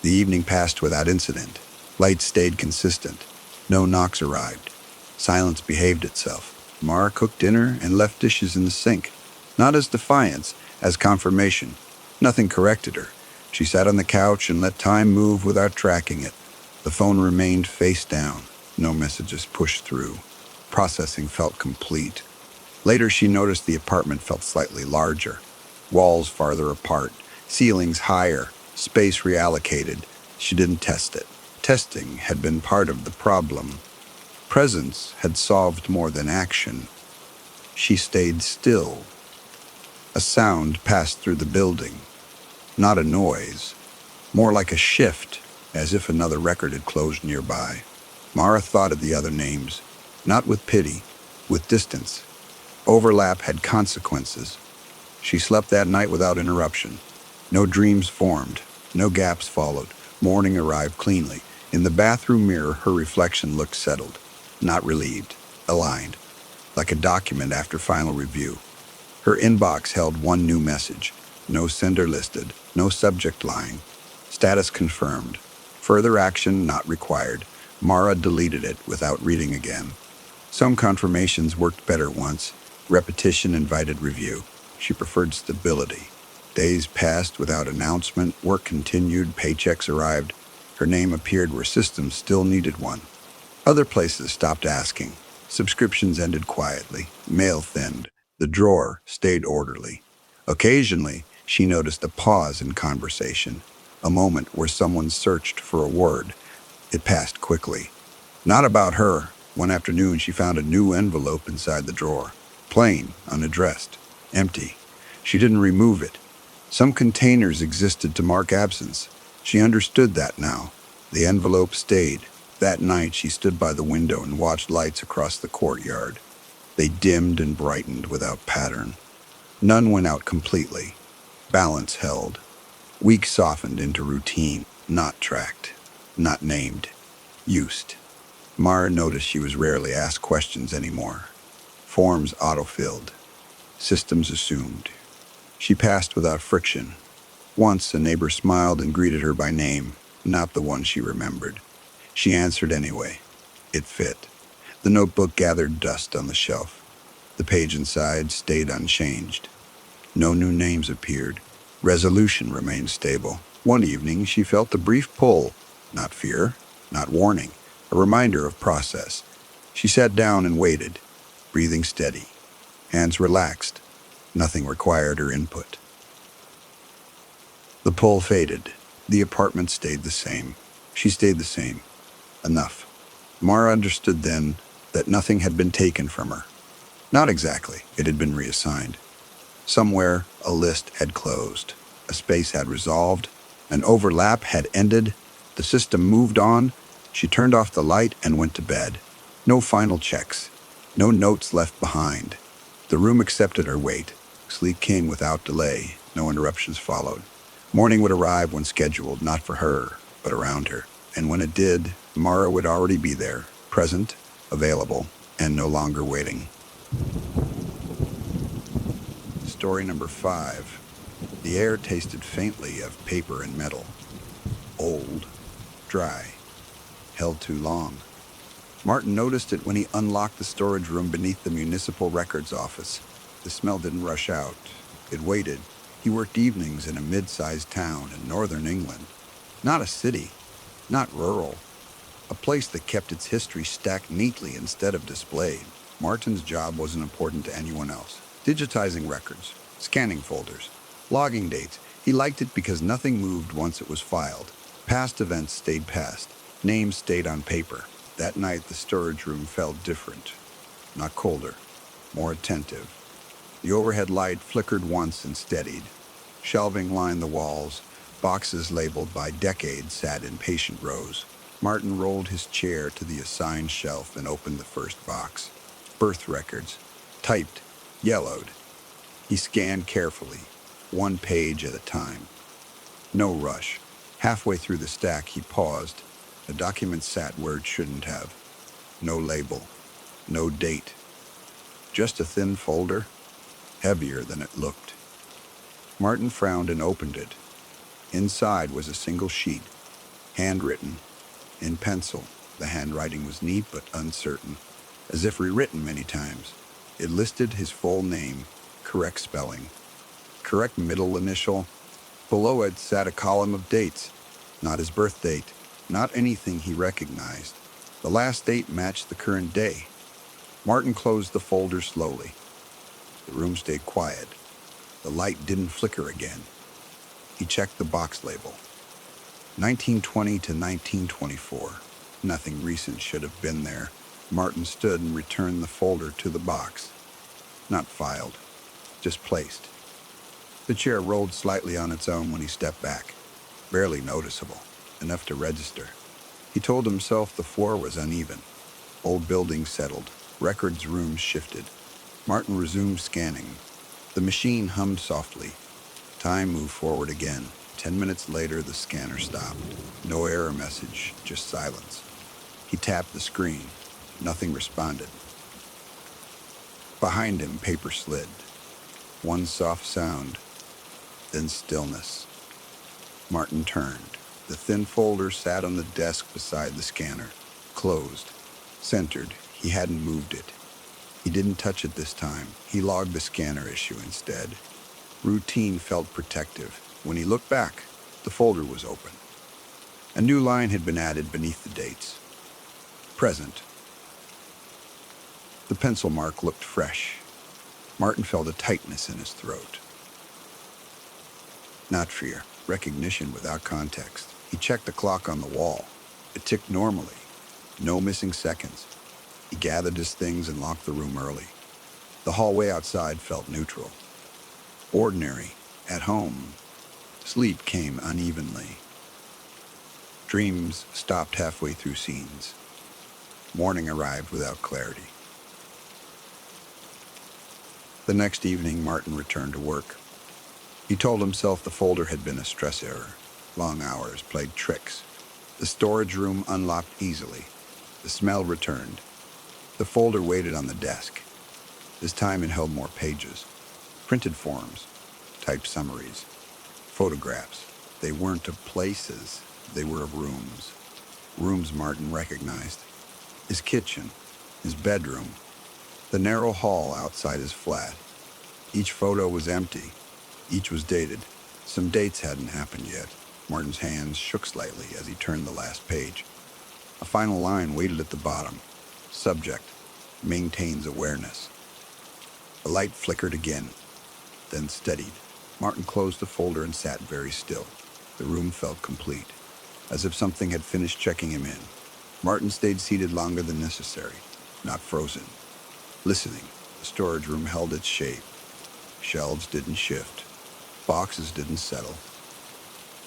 The evening passed without incident. Lights stayed consistent. No knocks arrived. Silence behaved itself. Mara cooked dinner and left dishes in the sink, not as defiance, as confirmation. Nothing corrected her. She sat on the couch and let time move without tracking it. The phone remained face down. No messages pushed through. Processing felt complete. Later, she noticed the apartment felt slightly larger. Walls farther apart, ceilings higher, space reallocated. She didn't test it. Testing had been part of the problem. Presence had solved more than action. She stayed still. A sound passed through the building. Not a noise, more like a shift, as if another record had closed nearby. Mara thought of the other names, not with pity, with distance. Overlap had consequences. She slept that night without interruption. No dreams formed, no gaps followed. Morning arrived cleanly. In the bathroom mirror, her reflection looked settled, not relieved, aligned, like a document after final review. Her inbox held one new message. No sender listed, no subject line. Status confirmed. Further action not required. Mara deleted it without reading again. Some confirmations worked better once. Repetition invited review. She preferred stability. Days passed without announcement. Work continued. Paychecks arrived. Her name appeared where systems still needed one. Other places stopped asking. Subscriptions ended quietly. Mail thinned. The drawer stayed orderly. Occasionally, she noticed a pause in conversation, a moment where someone searched for a word. It passed quickly. Not about her. One afternoon, she found a new envelope inside the drawer. Plain, unaddressed, empty. She didn't remove it. Some containers existed to mark absence. She understood that now. The envelope stayed. That night, she stood by the window and watched lights across the courtyard. They dimmed and brightened without pattern. None went out completely. Balance held. Weeks softened into routine, not tracked, not named, used. Mara noticed she was rarely asked questions anymore. Forms autofilled. Systems assumed. She passed without friction. Once, a neighbor smiled and greeted her by name, not the one she remembered. She answered anyway. It fit. The notebook gathered dust on the shelf. The page inside stayed unchanged. No new names appeared. Resolution remained stable. One evening, she felt a brief pull. Not fear, not warning, a reminder of process. She sat down and waited, breathing steady. Hands relaxed. Nothing required her input. The pull faded. The apartment stayed the same. She stayed the same. Enough. Mara understood then that nothing had been taken from her. Not exactly. It had been reassigned. Somewhere, a list had closed. A space had resolved. An overlap had ended. The system moved on. She turned off the light and went to bed. No final checks. No notes left behind. The room accepted her weight. Sleep came without delay. No interruptions followed. Morning would arrive when scheduled, not for her, but around her. And when it did, Mara would already be there, present, available, and no longer waiting. Story number 5. The air tasted faintly of paper and metal. Old, dry. held too long. Martin noticed it when he unlocked the storage room beneath the municipal records office. The smell didn't rush out. It waited. He worked evenings in a mid-sized town in northern England. Not a city, not rural. A place that kept its history stacked neatly instead of displayed. Martin's job wasn't important to anyone else. Digitizing records, scanning folders, logging dates. He liked it because nothing moved once it was filed. Past events stayed past. Names stayed on paper. That night, the storage room felt different. Not colder, more attentive. The overhead light flickered once and steadied. Shelving lined the walls. Boxes labeled by decades sat in patient rows. Martin rolled his chair to the assigned shelf and opened the first box. Birth records. Typed. Yellowed. He scanned carefully, one page at a time. No rush. Halfway through the stack, he paused. The document sat where it shouldn't have. No label. No date. Just a thin folder, heavier than it looked. Martin frowned and opened it. Inside was a single sheet, handwritten, in pencil. The handwriting was neat but uncertain, as if rewritten many times. It listed his full name, correct spelling, correct middle initial. Below it sat a column of dates, not his birth date, not anything he recognized. The last date matched the current day. Martin closed the folder slowly. The room stayed quiet. The light didn't flicker again. He checked the box label. 1920 to 1924. Nothing recent should have been there. Martin stood and returned the folder to the box. Not filed, just placed. The chair rolled slightly on its own when he stepped back. Barely noticeable, enough to register. He told himself the floor was uneven. Old buildings settled. Records rooms shifted. Martin resumed scanning. The machine hummed softly. Time moved forward again. 10 minutes later, the scanner stopped. No error message, just silence. He tapped the screen. Nothing responded. Behind him, paper slid. One soft sound, then stillness. Martin turned. The thin folder sat on the desk beside the scanner. Closed. Centered. He hadn't moved it. He didn't touch it this time. He logged the scanner issue instead. Routine felt protective. When he looked back, the folder was open. A new line had been added beneath the dates. Present. The pencil mark looked fresh. Martin felt a tightness in his throat. Not fear, recognition without context. He checked the clock on the wall. It ticked normally. No missing seconds. He gathered his things and locked the room early. The hallway outside felt neutral. Ordinary. At home. Sleep came unevenly. Dreams stopped halfway through scenes. Morning arrived without clarity. The next evening, Martin returned to work. He told himself the folder had been a stress error. Long hours played tricks. The storage room unlocked easily. The smell returned. The folder waited on the desk. This time it held more pages. Printed forms, typed summaries, photographs. They weren't of places, they were of rooms. Rooms Martin recognized. His kitchen, his bedroom, the narrow hall outside his flat. Each photo was empty. Each was dated. Some dates hadn't happened yet. Martin's hands shook slightly as he turned the last page. A final line waited at the bottom. Subject, maintains awareness. The light flickered again, then steadied. Martin closed the folder and sat very still. The room felt complete, as if something had finished checking him in. Martin stayed seated longer than necessary, not frozen. Listening, the storage room held its shape. Shelves didn't shift. Boxes didn't settle.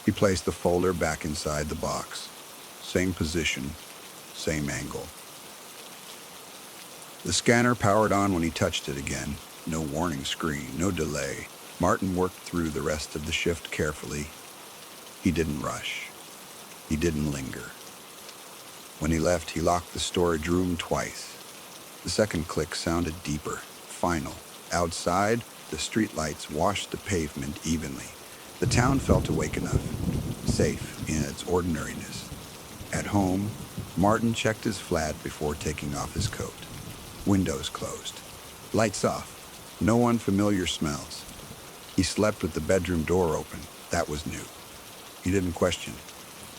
He placed the folder back inside the box. Same position, same angle. The scanner powered on when he touched it again. No warning screen, no delay. Martin worked through the rest of the shift carefully. He didn't rush. He didn't linger. When he left, he locked the storage room twice. The second click sounded deeper, final. Outside, the streetlights washed the pavement evenly. The town felt awake enough, safe in its ordinariness. At home, Martin checked his flat before taking off his coat. Windows closed. Lights off. No unfamiliar smells. He slept with the bedroom door open. That was new. He didn't question.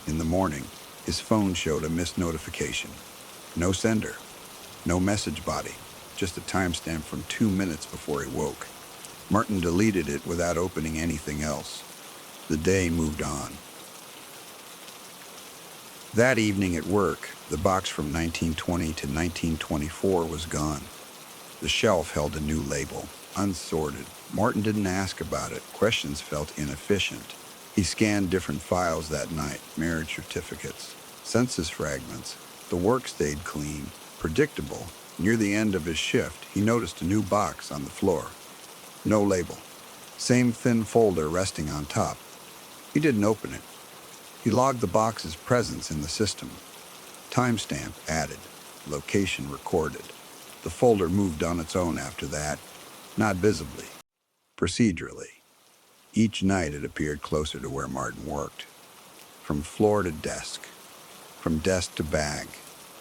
In the morning, his phone showed a missed notification. No sender. No message body. Just a timestamp from 2 minutes before he woke. Martin deleted it without opening anything else. The day moved on. That evening at work, the box from 1920 to 1924 was gone. The shelf held a new label, unsorted. Martin didn't ask about it. Questions felt inefficient. He scanned different files that night, marriage certificates, census fragments. The work stayed clean, predictable. Near the end of his shift, he noticed a new box on the floor. No label. Same thin folder resting on top. He didn't open it. He logged the box's presence in the system. Timestamp added. Location recorded. The folder moved on its own after that, not visibly, procedurally. Each night it appeared closer to where Martin worked. From floor to desk. From desk to bag.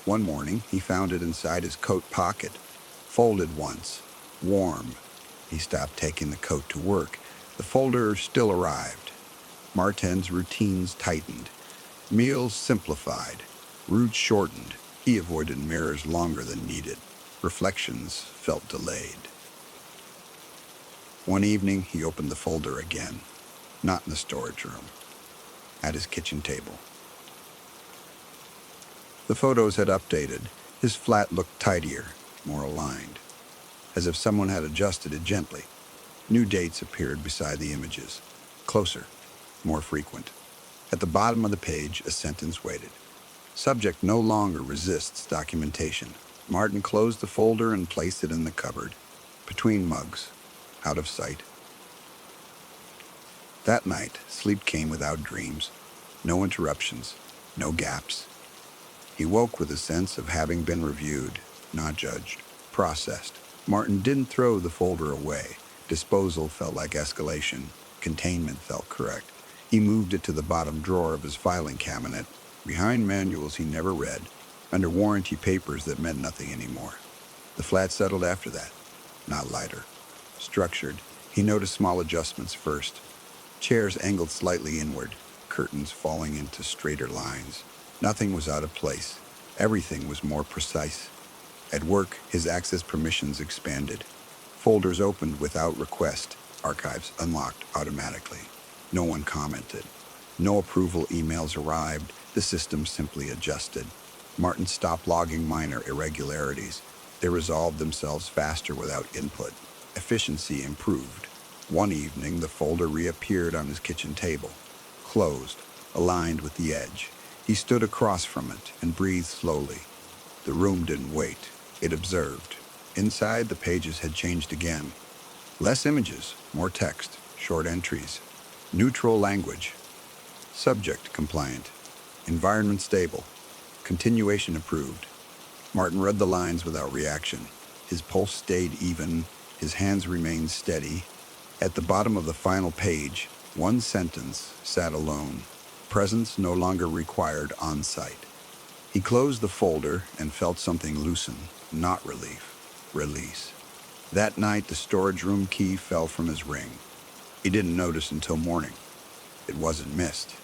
One morning, he found it inside his coat pocket, folded once, warm. He stopped taking the coat to work. The folder still arrived. Martin's routines tightened. Meals simplified. Routes shortened. He avoided mirrors longer than needed. Reflections felt delayed. One evening, he opened the folder again. Not in the storage room. At his kitchen table. The photos had updated. His flat looked tidier, more aligned. As if someone had adjusted it gently. New dates appeared beside the images. Closer. More frequent. At the bottom of the page, a sentence waited. Subject no longer resists documentation. Martin closed the folder and placed it in the cupboard, between mugs, out of sight. That night, sleep came without dreams. No interruptions, no gaps. He woke with a sense of having been reviewed, not judged, processed. Martin didn't throw the folder away. Disposal felt like escalation. Containment felt correct. He moved it to the bottom drawer of his filing cabinet, behind manuals he never read, under warranty papers that meant nothing anymore. The flat settled after that, not lighter. Structured, he noticed small adjustments first. Chairs angled slightly inward, curtains falling into straighter lines. Nothing was out of place. Everything was more precise. At work, his access permissions expanded. Folders opened without request, archives unlocked automatically. No one commented. No approval emails arrived. The system simply adjusted. Martin stopped logging minor irregularities. They resolved themselves faster without input. Efficiency improved. One evening, the folder reappeared on his kitchen table, closed, aligned with the edge. He stood across from it and breathed slowly. The room didn't wait. It observed. Inside, the pages had changed again. Less images, more text, short entries. Neutral language. Subject compliant. Environment stable. Continuation approved. Martin read the lines without reaction. His pulse stayed even. His hands remained steady. At the bottom of the final page, one sentence sat alone. Presence no longer required on-site. He closed the folder and felt something loosen, not relief, release. That night, the storage room key fell from his ring. He didn't notice until morning. It wasn't missed.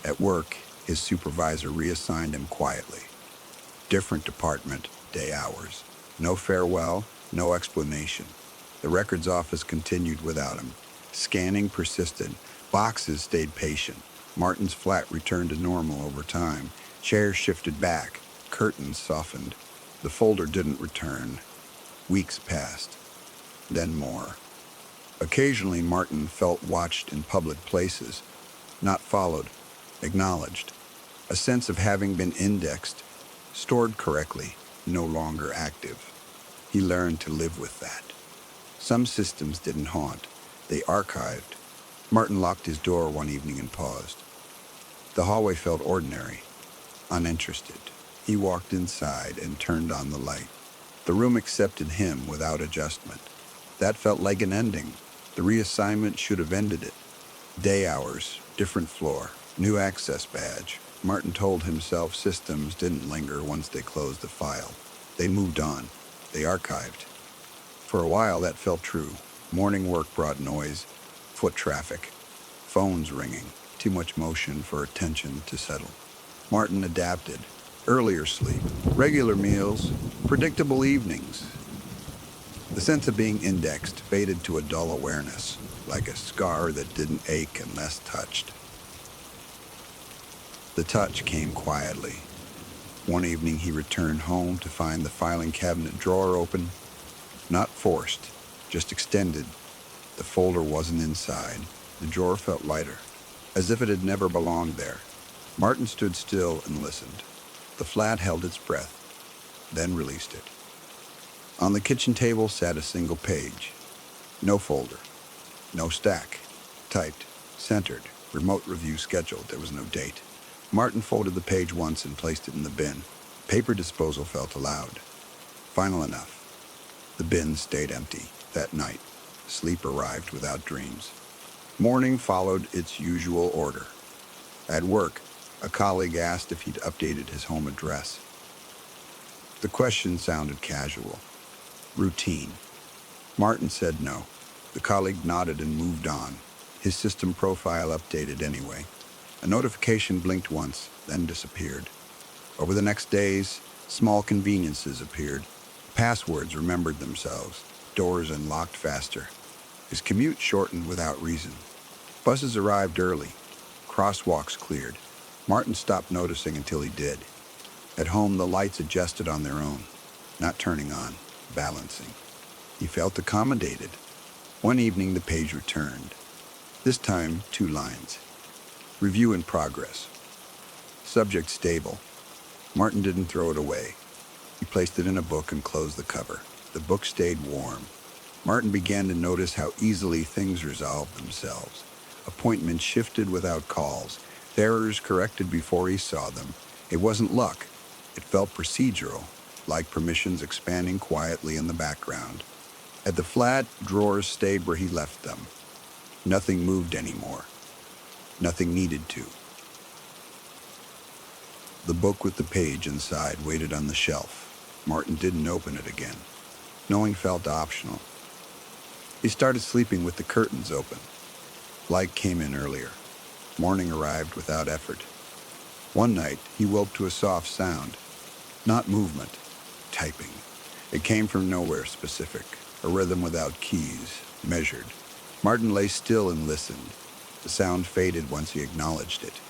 At work, his supervisor reassigned him quietly. Different department, day hours. No farewell, no explanation. The records office continued without him. Scanning persisted. Boxes stayed patient. Martin's flat returned to normal over time. Chairs shifted back. Curtains softened. The folder didn't return. Weeks passed. Then more. Occasionally, Martin felt watched in public places. Not followed. Acknowledged. A sense of having been indexed. Stored correctly. No longer active. He learned to live with that. Some systems didn't haunt. They archived. Martin locked his door one evening and paused. The hallway felt ordinary, uninterested. He walked inside and turned on the light. The room accepted him without adjustment. That felt like an ending. The reassignment should have ended it. Day hours, different floor, New access badge. Martin told himself systems didn't linger once they closed the file. They moved on. They archived. For a while, that felt true. Morning work brought noise, foot traffic, phones ringing, too much motion for attention to settle. Martin adapted. Earlier sleep, regular meals, predictable evenings. The sense of being indexed faded to a dull awareness, like a scar that didn't ache unless touched. The touch came quietly. One evening he returned home to find the filing cabinet drawer open, not forced, just extended. The folder wasn't inside. The drawer felt lighter, as if it had never belonged there. Martin stood still and listened. The flat held its breath, then released it. On the kitchen table sat a single page. No folder, no stack. Typed, centered, remote review scheduled. There was no date. Martin folded the page once and placed it in the bin. Paper disposal felt allowed. Final enough. The bin stayed empty. That night, sleep arrived without dreams. Morning followed its usual order. At work, a colleague asked if he'd updated his home address. The question sounded casual, routine. Martin said no. The colleague nodded and moved on. His system profile updated anyway. A notification blinked once, then disappeared. Over the next days, small conveniences appeared. Passwords remembered themselves. Doors unlocked faster. His commute shortened without reason. Buses arrived early. Crosswalks cleared. Martin stopped noticing until he did. At home, the lights adjusted on their own, not turning on, balancing. He felt accommodated. One evening, the page returned. This time, 2 lines. Review in progress. Subject stable. Martin didn't throw it away. He placed it in a book and closed the cover. The book stayed warm. Martin began to notice how easily things resolved themselves. Appointments shifted without calls. Errors corrected before he saw them. It wasn't luck. It felt procedural, like permissions expanding quietly in the background. At the flat, drawers stayed where he left them. Nothing moved anymore. Nothing needed to. The book with the page inside waited on the shelf. Martin didn't open it again. Knowing felt optional. He started sleeping with the curtains open. Light came in earlier. Morning arrived without effort. One night, he woke to a soft sound. Not movement, typing. It came from nowhere specific. A rhythm without keys, measured. Martin lay still and listened. The sound faded once he acknowledged it.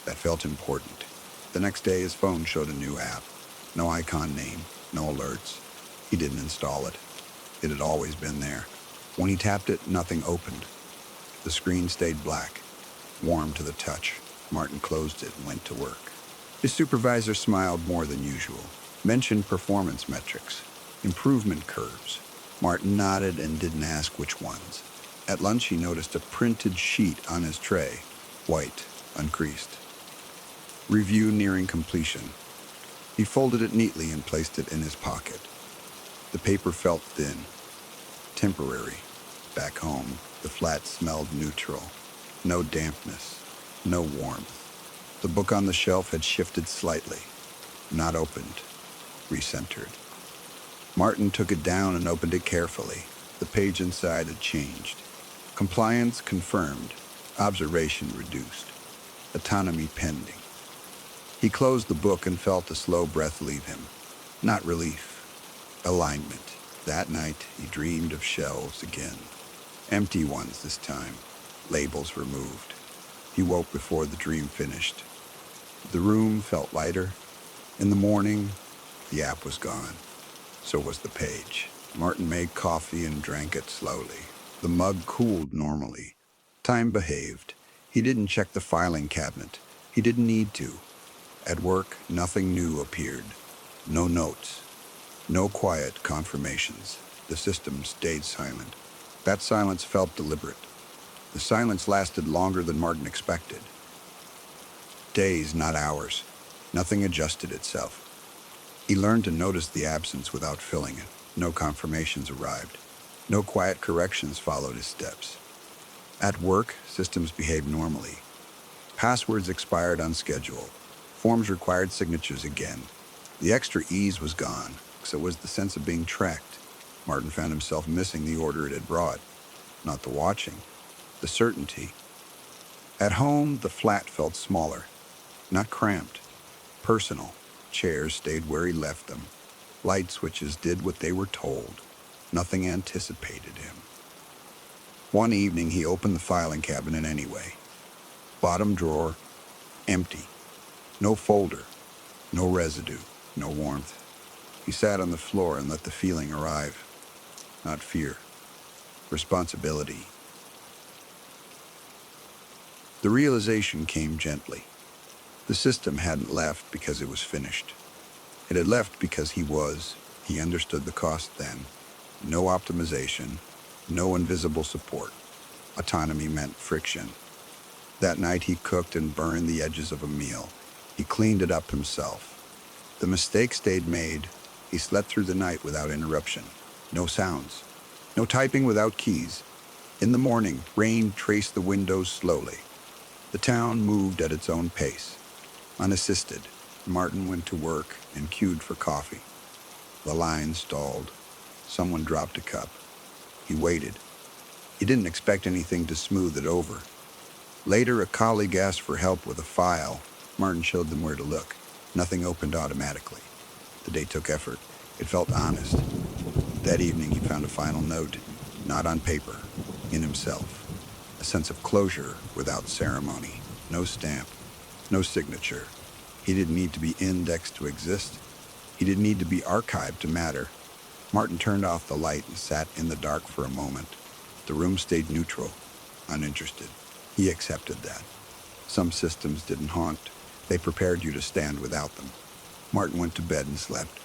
That felt important. The next day, his phone showed a new app. No icon name, no alerts. He didn't install it. It had always been there. When he tapped it, nothing opened. The screen stayed black, warm to the touch. Martin closed it and went to work. His supervisor smiled more than usual, mentioned performance metrics, improvement curves. Martin nodded and didn't ask which ones. At lunch, he noticed a printed sheet on his tray, white, uncreased. Review nearing completion. He folded it neatly and placed it in his pocket. The paper felt thin, temporary. Back home, the flat smelled neutral. No dampness, no warmth. The book on the shelf had shifted slightly. Not opened, recentered. Martin took it down and opened it carefully. The page inside had changed. Compliance confirmed. Observation reduced. Autonomy pending. He closed the book and felt a slow breath leave him. Not relief. Alignment. That night, he dreamed of shelves again. Empty ones this time. Labels removed. He woke before the dream finished. The room felt lighter. In the morning, the app was gone. So was the page. Martin made coffee and drank it slowly. The mug cooled normally. Time behaved. He didn't check the filing cabinet. He didn't need to. At work, nothing new appeared. No notes. No quiet confirmations. The system stayed silent. That silence felt deliberate. The silence lasted longer than Martin expected. Days, not hours. Nothing adjusted itself. He learned to notice the absence without filling it. No confirmations arrived. No quiet corrections followed his steps. At work, systems behaved normally. Passwords expired on schedule. Forms required signatures again. The extra ease was gone, so was the sense of being tracked. Martin found himself missing the order it had brought. Not the watching, the certainty. At home, the flat felt smaller, not cramped, personal. Chairs stayed where he left them. Light switches did what they were told. Nothing anticipated him. One evening, he opened the filing cabinet anyway. Bottom drawer, empty. No folder, no residue, no warmth. He sat on the floor and let the feeling arrive. Not fear, responsibility. The realization came gently. The system hadn't left because it was finished. It had left because he was. He understood the cost then. No optimization, no invisible support. Autonomy meant friction. That night he cooked and burned the edges of a meal. He cleaned it up himself. The mistake stayed made. He slept through the night without interruption. No sounds. No typing without keys. In the morning, rain traced the windows slowly. The town moved at its own pace. Unassisted, Martin went to work and queued for coffee. The line stalled. Someone dropped a cup. He waited. He didn't expect anything to smooth it over. Later, a colleague asked for help with a file. Martin showed them where to look. Nothing opened automatically. The day took effort. It felt honest. That evening, he found a final note, not on paper, in himself. A sense of closure without ceremony. No stamp, no signature. He didn't need to be indexed to exist. He didn't need to be archived to matter. Martin turned off the light and sat in the dark for a moment. The room stayed neutral, uninterested. He accepted that. Some systems didn't haunt. They prepared you to stand without them. Martin went to bed and slept.